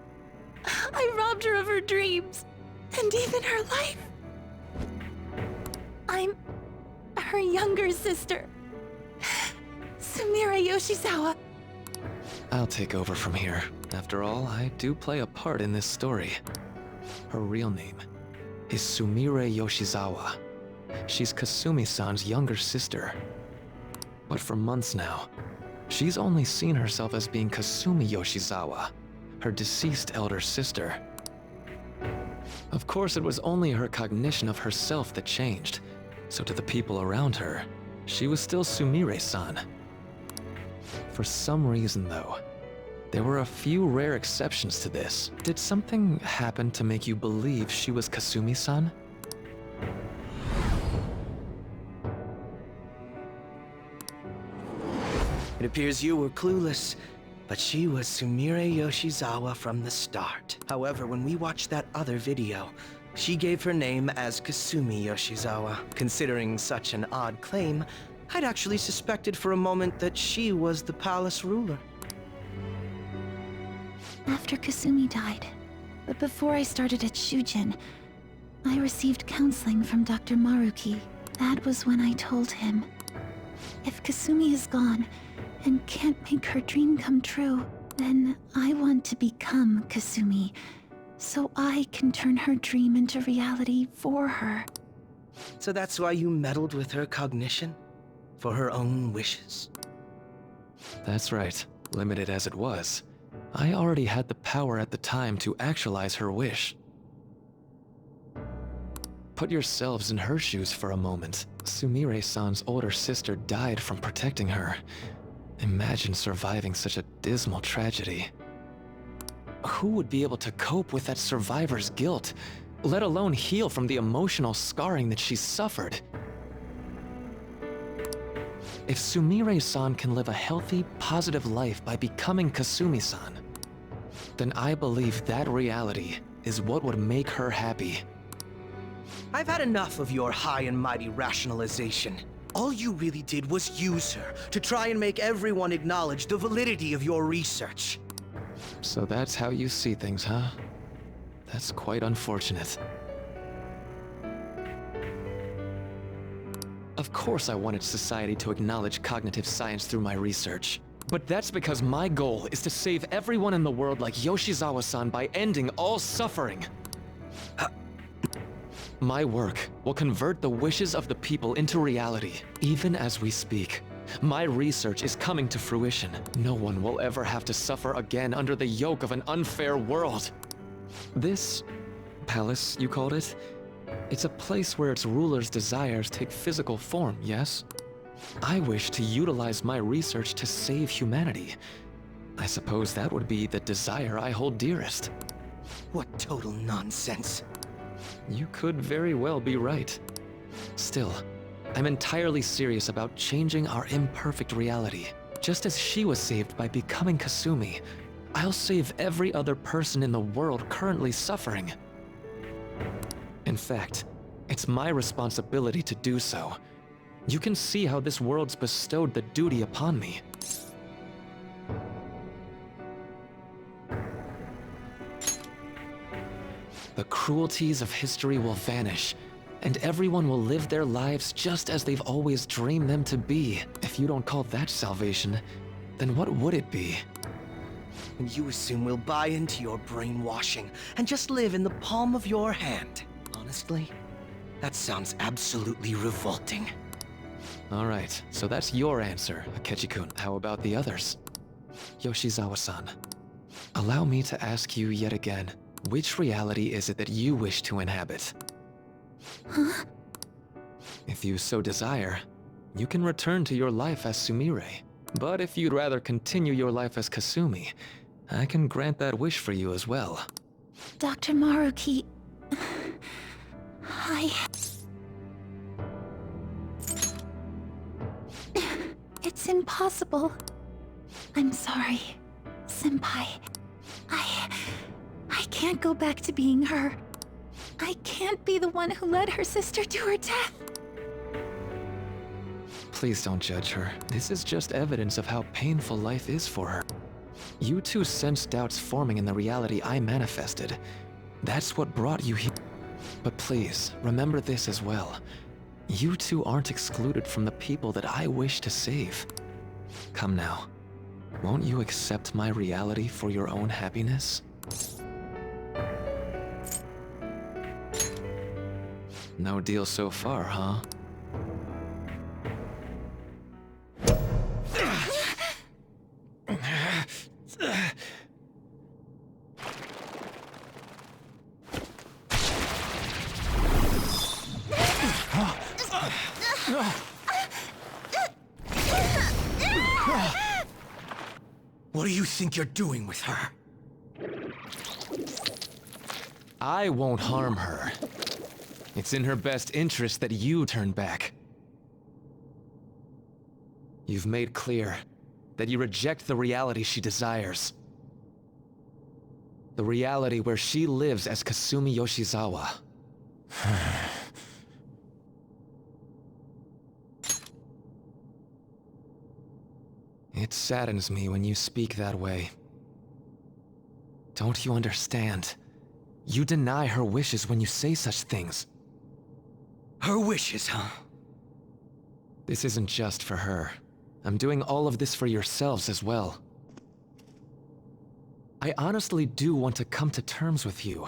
I robbed her of her dreams, and even her life. I'm her younger sister. Sumire Yoshizawa. I'll take over from here. After all, I do play a part in this story. Her real name is Sumire Yoshizawa. She's Kasumi-san's younger sister. But for months now, she's only seen herself as being Kasumi Yoshizawa, her deceased elder sister. Of course, it was only her cognition of herself that changed, so to the people around her, she was still Sumire-san. For some reason, though, there were a few rare exceptions to this. Did something happen to make you believe she was Kasumi-san? It appears you were clueless, but she was Sumire Yoshizawa from the start. However, when we watched that other video, she gave her name as Kasumi Yoshizawa. Considering such an odd claim, I'd actually suspected for a moment that she was the palace ruler. After Kasumi died, but before I started at Shujin, I received counseling from Dr. Maruki. That was when I told him, if Kasumi is gone and can't make her dream come true, then I want to become Kasumi, so I can turn her dream into reality for her. So that's why you meddled with her cognition? For her own wishes? That's right. Limited as it was, I already had the power at the time to actualize her wish. Put yourselves in her shoes for a moment. Sumire-san's older sister died from protecting her. Imagine surviving such a dismal tragedy. Who would be able to cope with that survivor's guilt, let alone heal from the emotional scarring that she suffered? If Sumire-san can live a healthy, positive life by becoming Kasumi-san, then I believe that reality is what would make her happy. I've had enough of your high and mighty rationalization. All you really did was use her to try and make everyone acknowledge the validity of your research. So that's how you see things, huh? That's quite unfortunate. Of course I wanted society to acknowledge cognitive science through my research. But that's because my goal is to save everyone in the world like Yoshizawa-san by ending all suffering. My work will convert the wishes of the people into reality. Even as we speak, my research is coming to fruition. No one will ever have to suffer again under the yoke of an unfair world. This palace, you called it, It's a place where its ruler's desires take physical form, yes? I wish to utilize my research to save humanity. I suppose that would be the desire I hold dearest. What total nonsense. You could very well be right. Still, I'm entirely serious about changing our imperfect reality. Just as she was saved by becoming Kasumi, I'll save every other person in the world currently suffering. In fact, it's my responsibility to do so. You can see how this world's bestowed the duty upon me. The cruelties of history will vanish, and everyone will live their lives just as they've always dreamed them to be. If you don't call that salvation, then what would it be? And you assume we'll buy into your brainwashing and just live in the palm of your hand. Honestly, that sounds absolutely revolting. All right, so that's your answer, Akechi-kun. How about the others? Yoshizawa-san, allow me to ask you yet again, which reality is it that you wish to inhabit? Huh? If you so desire, you can return to your life as Sumire. But if you'd rather continue your life as Kasumi, I can grant that wish for you as well. Dr. Maruki... It's impossible. I'm sorry, Senpai. I can't go back to being her. I can't be the one who led her sister to her death. Please don't judge her. This is just evidence of how painful life is for her. You two sensed doubts forming in the reality I manifested. That's what brought you here. But please, remember this as well. You two aren't excluded from the people that I wish to save. Come now. Won't you accept my reality for your own happiness? No deal so far, huh? What do you think you're doing with her? I won't harm her. It's in her best interest that you turn back. You've made clear that you reject the reality she desires. The reality where she lives as Kasumi Yoshizawa. It saddens me when you speak that way. Don't you understand? You deny her wishes when you say such things. Her wishes, huh? This isn't just for her. I'm doing all of this for yourselves as well. I honestly do want to come to terms with you.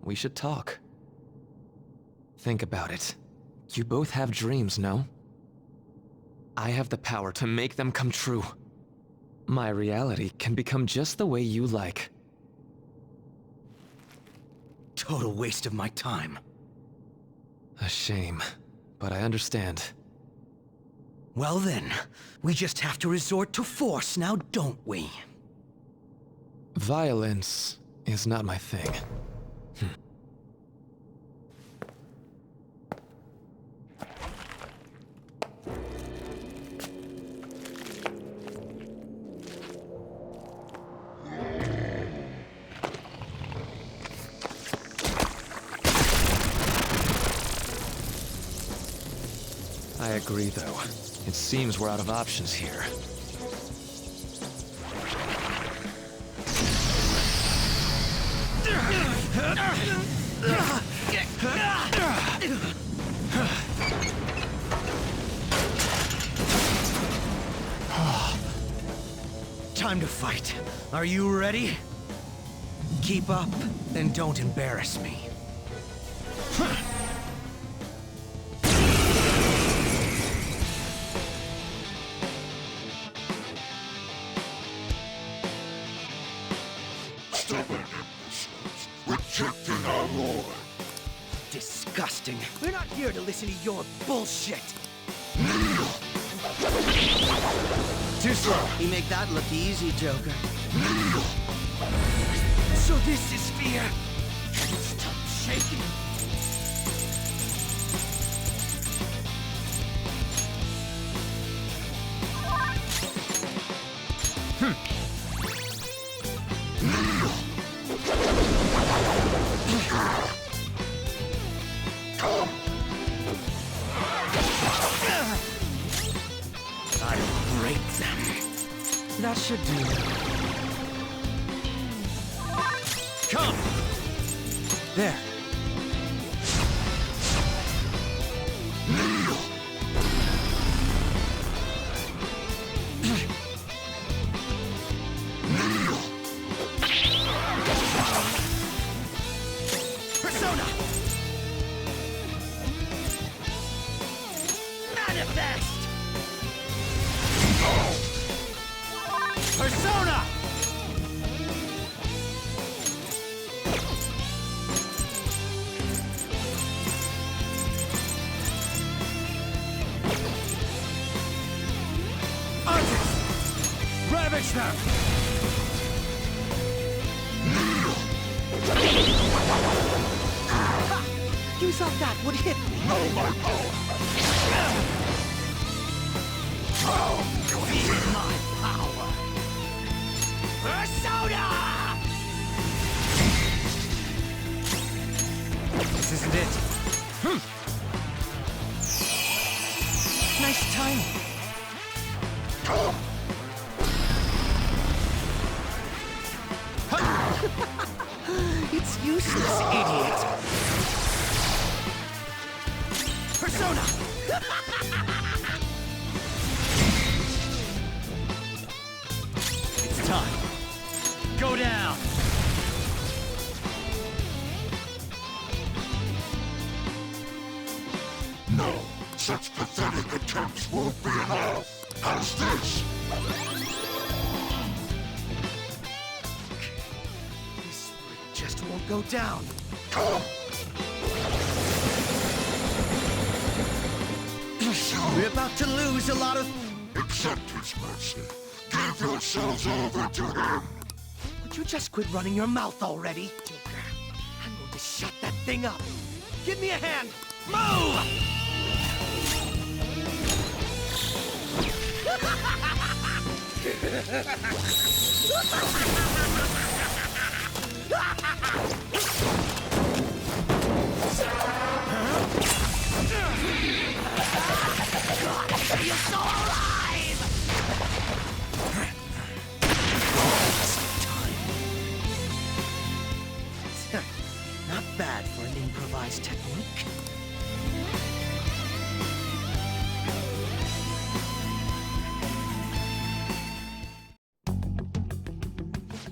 We should talk. Think about it. You both have dreams, no? I have the power to make them come true. My reality can become just the way you like. Total waste of my time. A shame, but I understand. Well then, we just have to resort to force now, don't we? Violence is not my thing. I agree, though. It seems we're out of options here. Time to fight. Are you ready? Keep up, and don't embarrass me. Rejecting our Lord. Disgusting. We're not here to listen to your bullshit. Too slow. You make that look easy, Joker. So this is fear. Stop shaking. I'll break them. That should do it. Come! There. Persona! Manifest! Persona! Ravage them! You thought that would hit me? Know my power! Feel my power! Persona! This isn't it. Nice timing. It's useless, idiot. Persona! It's time. Go down! No, such pathetic attempts won't be enough. How's this? This just won't go down. Come! We're about to lose a lot of... Accept his mercy. Give yourselves over to him. Would you just quit running your mouth already? Joker, I'm going to shut that thing up. Give me a hand. Move! You're so alive! Not bad for an improvised technique.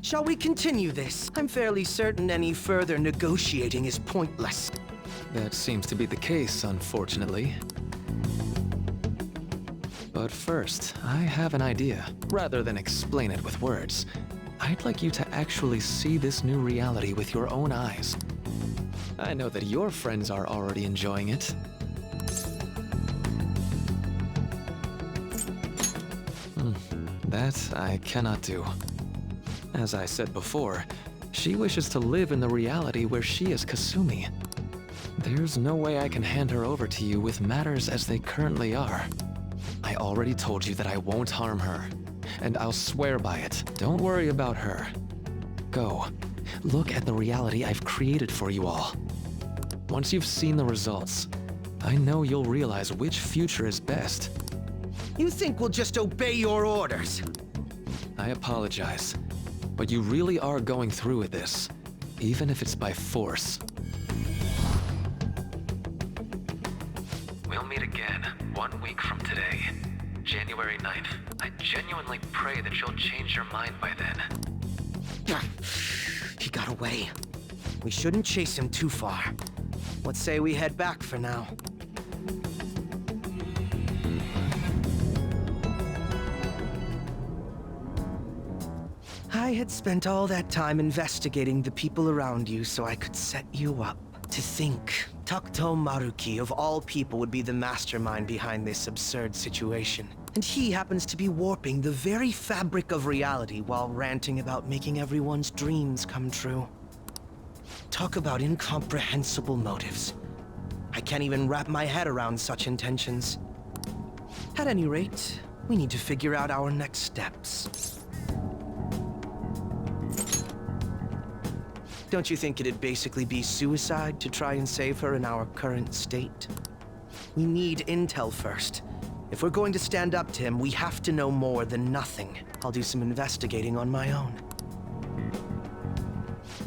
Shall we continue this? I'm fairly certain any further negotiating is pointless. That seems to be the case, unfortunately. But first, I have an idea. Rather than explain it with words, I'd like you to actually see this new reality with your own eyes. I know that your friends are already enjoying it. That I cannot do. As I said before, she wishes to live in the reality where she is Kasumi. There's no way I can hand her over to you with matters as they currently are. I already told you that I won't harm her, and I'll swear by it. Don't worry about her. Go. Look at the reality I've created for you all. Once you've seen the results, I know you'll realize which future is best. You think we'll just obey your orders? I apologize, but you really are going through with this, even if it's by force. We'll meet again 1 week from today, January 9th. I genuinely pray that you'll change your mind by then. He got away. We shouldn't chase him too far. Let's say we head back for now. I had spent all that time investigating the people around you so I could set you up. To think, Takuto Maruki of all people would be the mastermind behind this absurd situation. And he happens to be warping the very fabric of reality while ranting about making everyone's dreams come true. Talk about incomprehensible motives. I can't even wrap my head around such intentions. At any rate, we need to figure out our next steps. Don't you think it'd basically be suicide to try and save her in our current state? We need intel first. If we're going to stand up to him, we have to know more than nothing. I'll do some investigating on my own.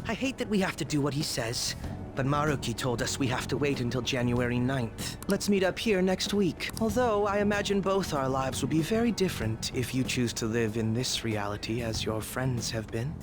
I hate that we have to do what he says, but Maruki told us we have to wait until January 9th. Let's meet up here next week. Although I imagine both our lives will be very different if you choose to live in this reality as your friends have been.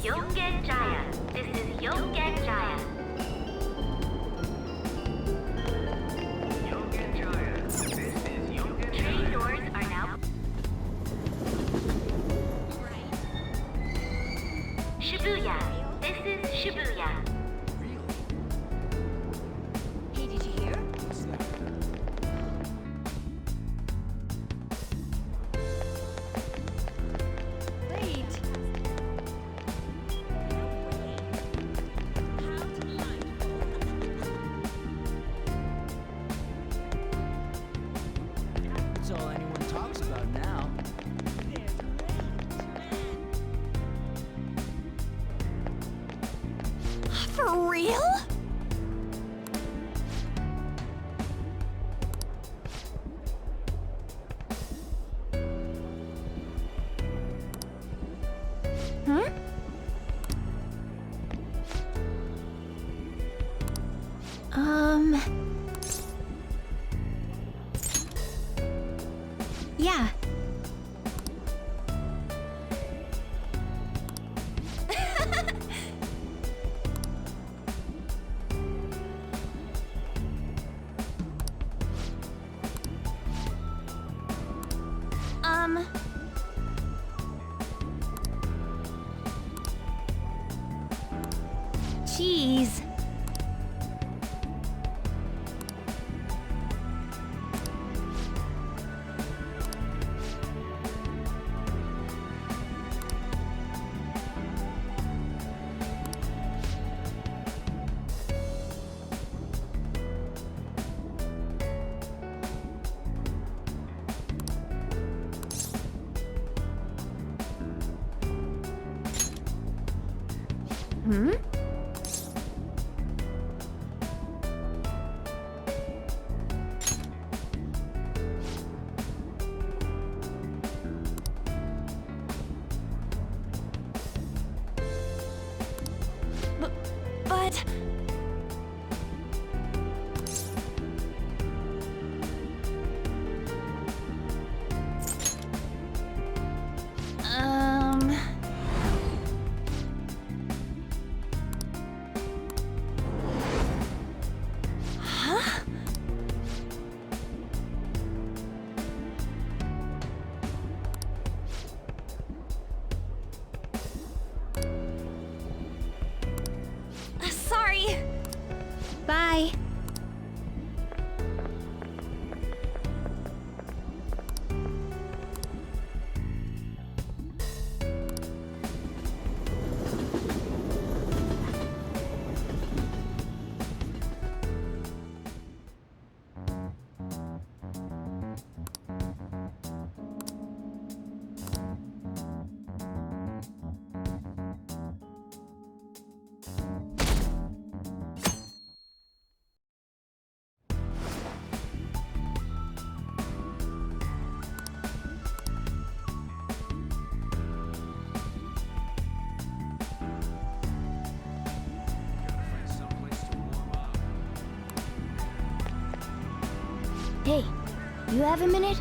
Yongen Jaya. This is Yongen Jaya. Yongen Jaya. This is Yongen Jaya. Train doors are now. Shibuya. This is Shibuya. Hey, did you hear? Wait. That's all anyone talks about now. For real? Huh? Yeah. Cheese. Hmm? But... Huh? Sorry. Bye. Hey, you have a minute?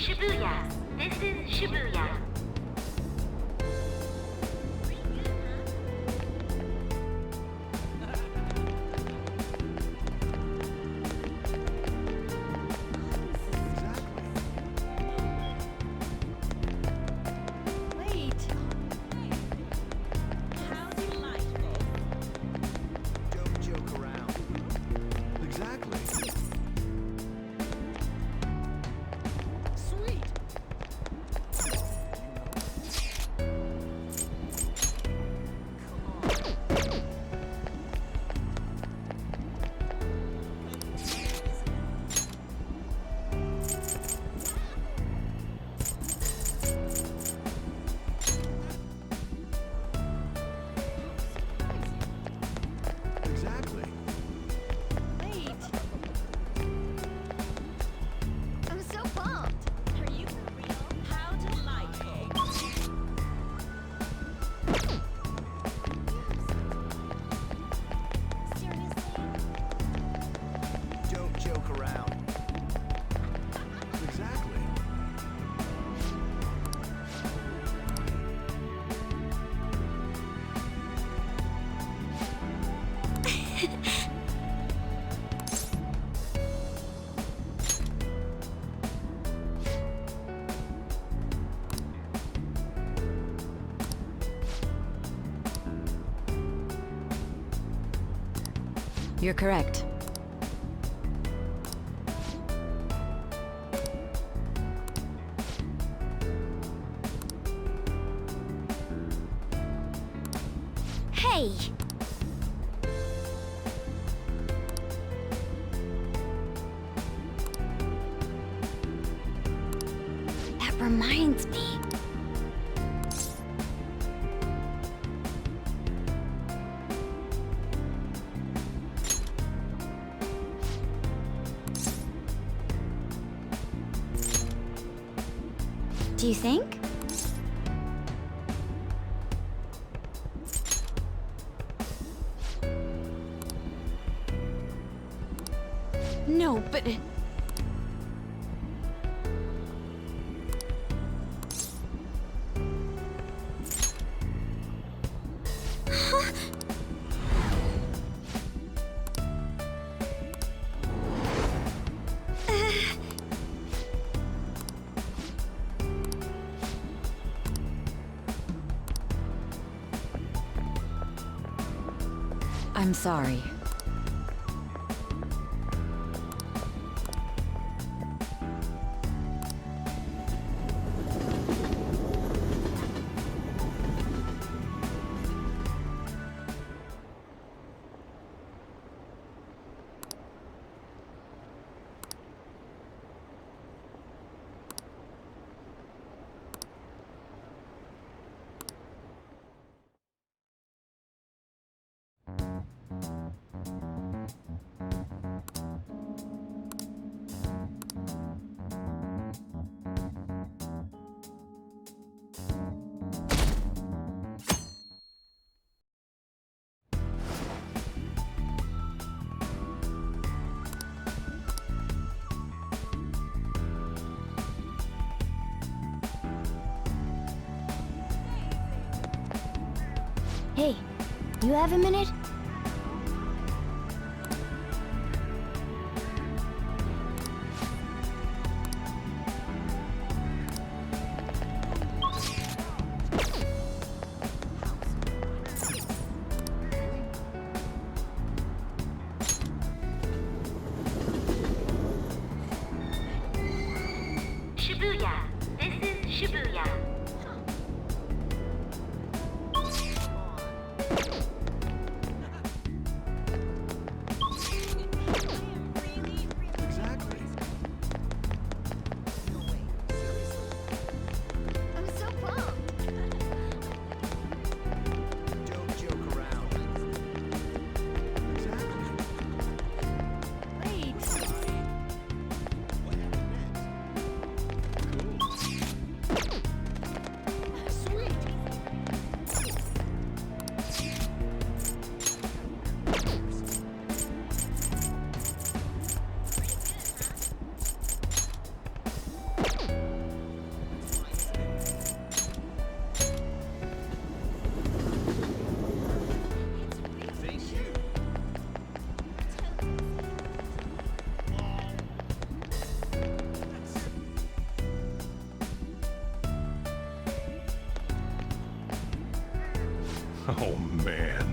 Shibuya. This is Shibuya. Wait. How delightful. Don't joke around. Exactly. Sweet. Exactly. Wait. I'm so pumped. Are you for real? How delightful. Don't joke around. Exactly. You're correct. Hey! Do you think? No, but... I'm sorry. Hey, you have a minute? Shibuya. This is Shibuya. Oh, man.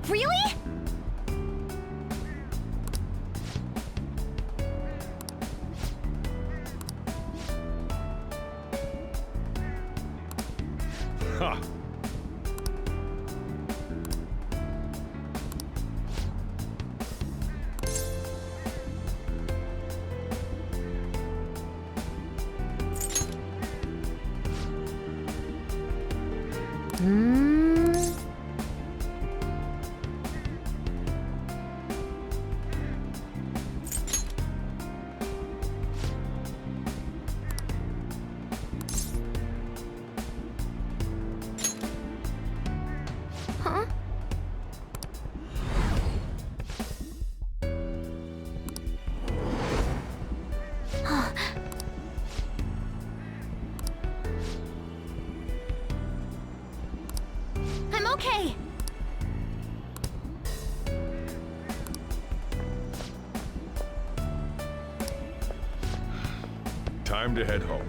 Really? Ha! Huh? I'm okay. Time to head home.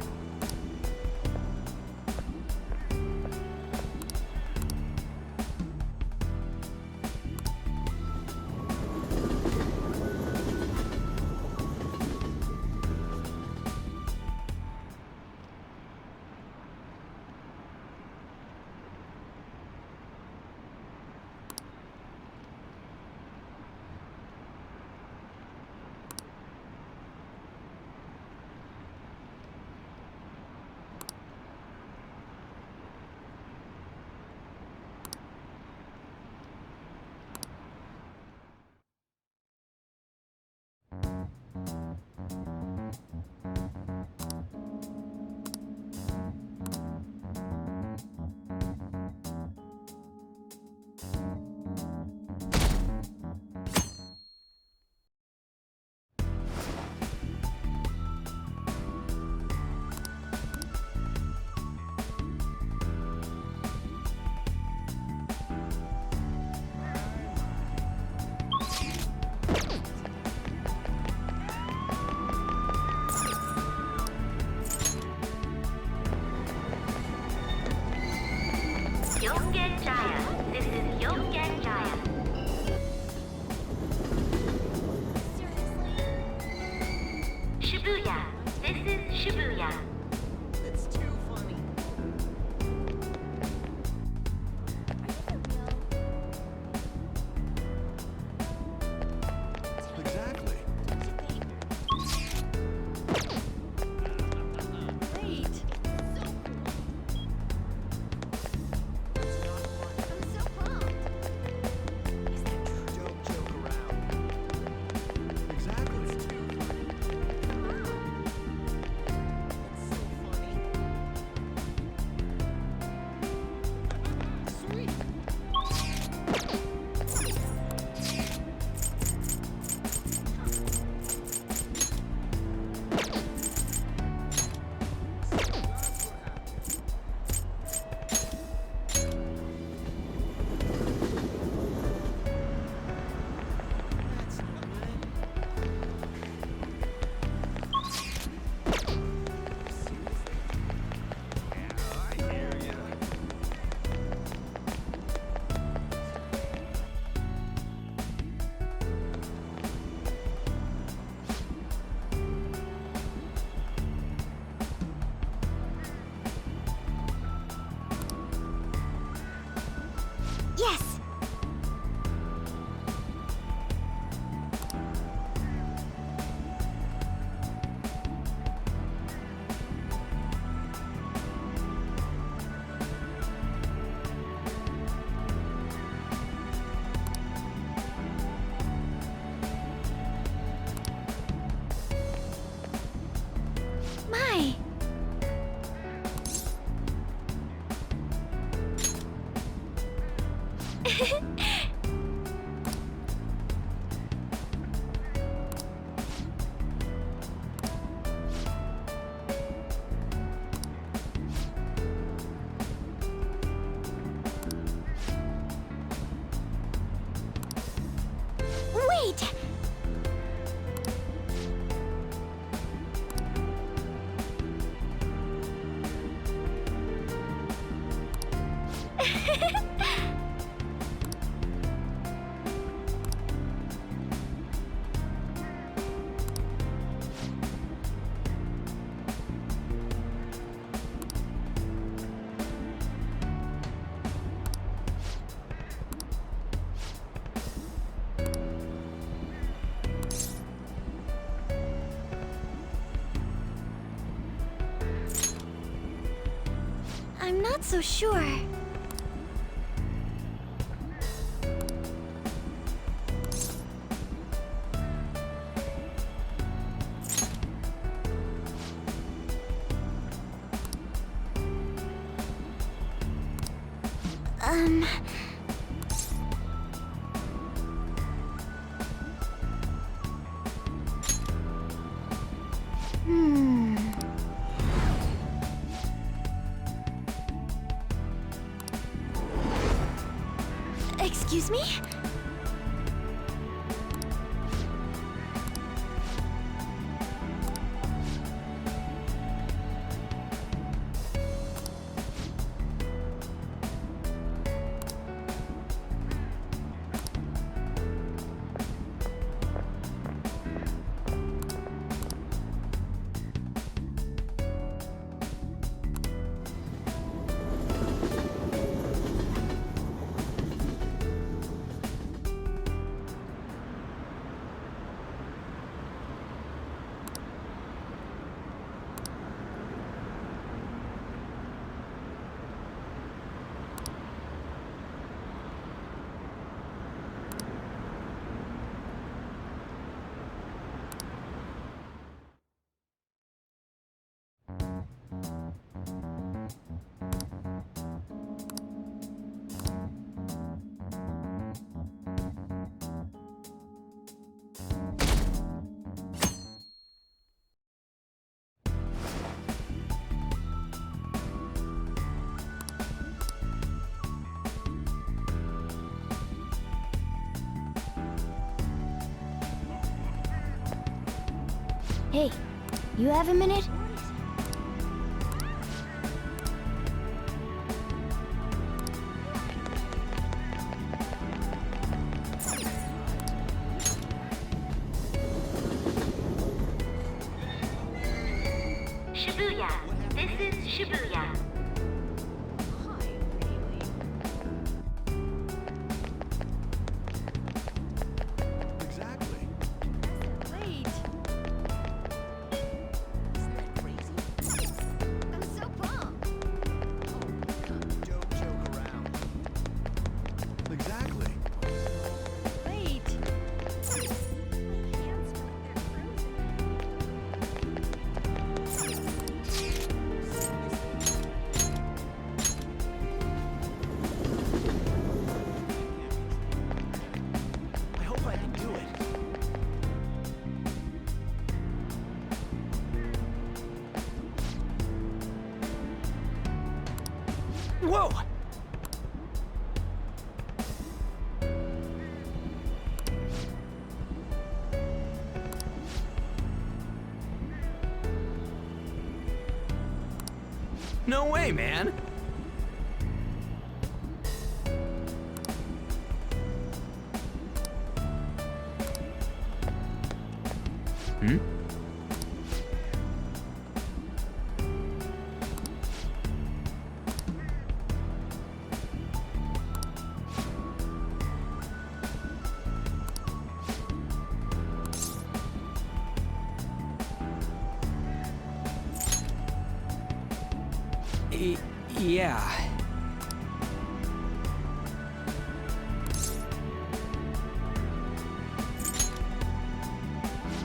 I'm not so sure. Excuse me? Hey, you have a minute? Shibuya. This is Shibuya. Exactly. Wait. I'm so pumped. Don't joke around. Exactly. Wait. I hope I can do it. Whoa! No way, man! Hmm? Yeah.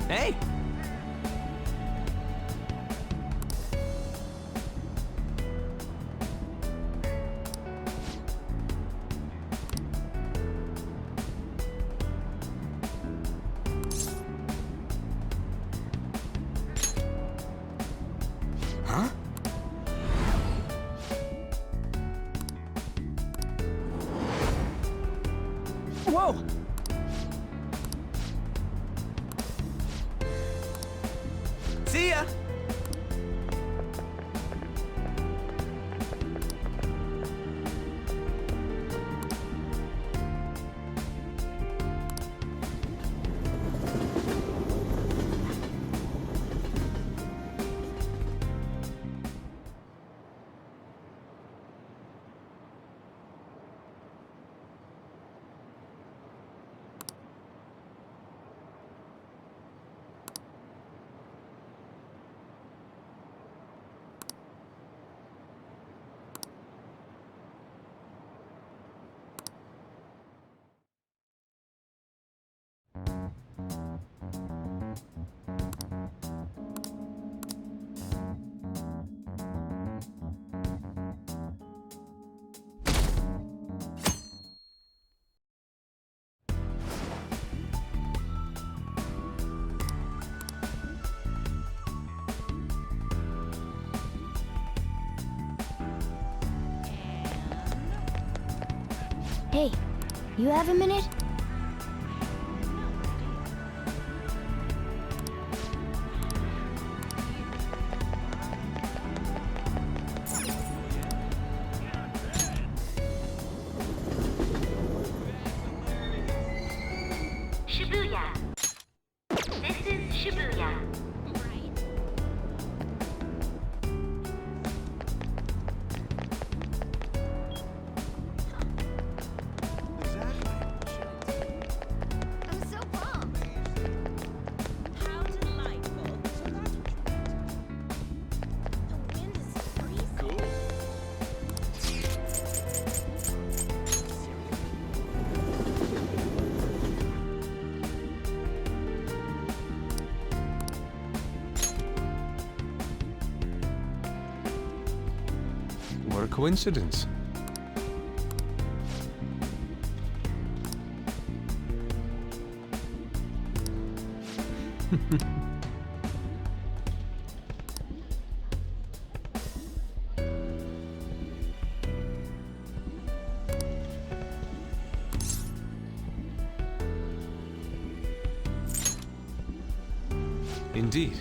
Hey! Huh? Whoa! See ya! Hey, you have a minute? Shibuya. This is Shibuya. I'm so pumped. How delightful. So that's what the wind is freezing. Cool. What a coincidence. Indeed.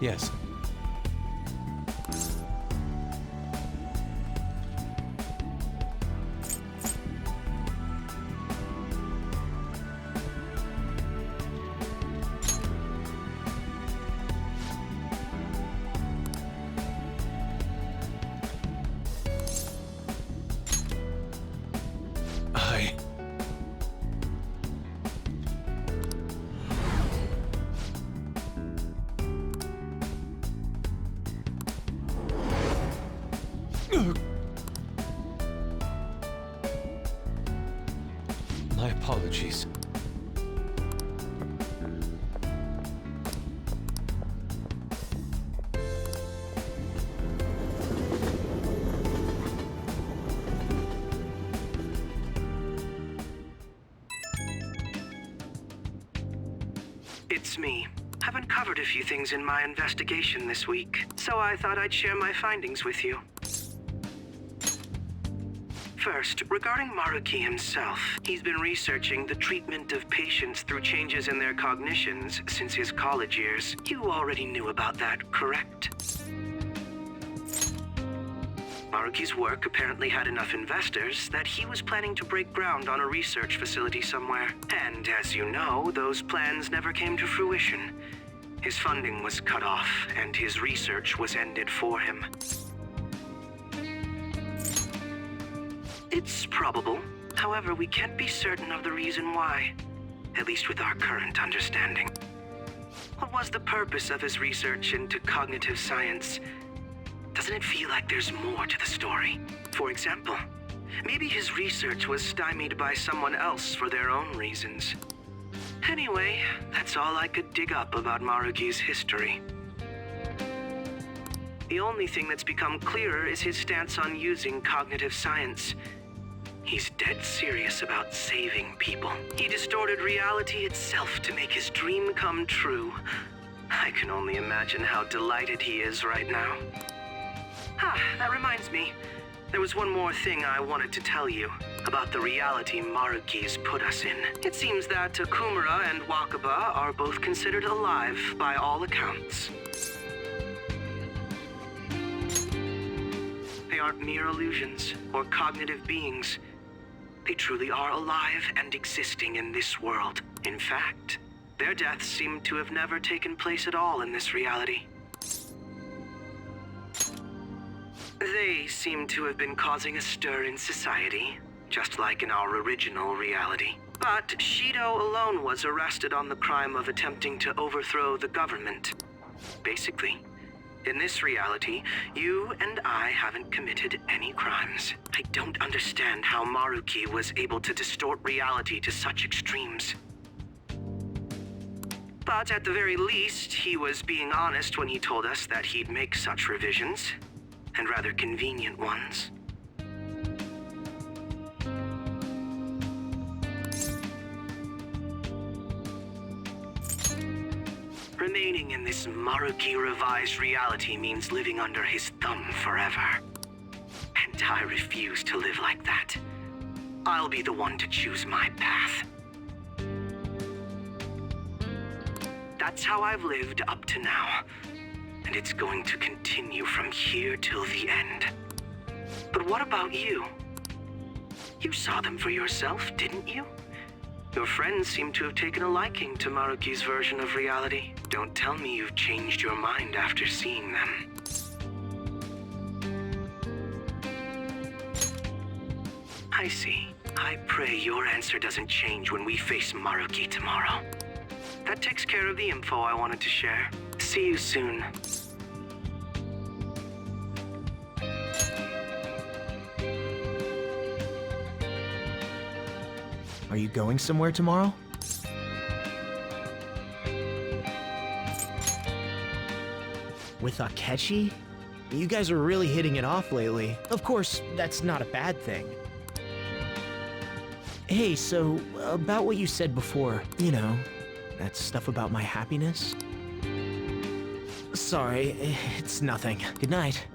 Yes. My apologies. It's me. I've uncovered a few things in my investigation this week, so I thought I'd share my findings with you. First, regarding Maruki himself, he's been researching the treatment of patients through changes in their cognitions since his college years. You already knew about that, correct? Maruki's work apparently had enough investors that he was planning to break ground on a research facility somewhere. And as you know, those plans never came to fruition. His funding was cut off, and his research was ended for him. It's probable. However, we can't be certain of the reason why, at least with our current understanding. What was the purpose of his research into cognitive science? Doesn't it feel like there's more to the story? For example, maybe his research was stymied by someone else for their own reasons. Anyway, that's all I could dig up about Maruki's history. The only thing that's become clearer is his stance on using cognitive science. He's dead serious about saving people. He distorted reality itself to make his dream come true. I can only imagine how delighted he is right now. That reminds me. There was one more thing I wanted to tell you about the reality Maruki's put us in. It seems that Okumura and Wakaba are both considered alive by all accounts. They aren't mere illusions or cognitive beings. They truly are alive and existing in this world. In fact, their deaths seem to have never taken place at all in this reality. They seem to have been causing a stir in society, just like in our original reality. But Shido alone was arrested on the crime of attempting to overthrow the government. Basically, in this reality, you and I haven't committed any crimes. I don't understand how Maruki was able to distort reality to such extremes. But at the very least, he was being honest when he told us that he'd make such revisions, and rather convenient ones. Remaining in this Maruki revised reality means living under his thumb forever. And I refuse to live like that. I'll be the one to choose my path. That's how I've lived up to now, and it's going to continue from here till the end. But what about you? You saw them for yourself, didn't you? Your friends seem to have taken a liking to Maruki's version of reality. Don't tell me you've changed your mind after seeing them. I see. I pray your answer doesn't change when we face Maruki tomorrow. That takes care of the info I wanted to share. See you soon. Are you going somewhere tomorrow? With Akechi? You guys are really hitting it off lately. Of course, that's not a bad thing. Hey, so, about what you said before, you know, that stuff about my happiness? Sorry, it's nothing. Good night.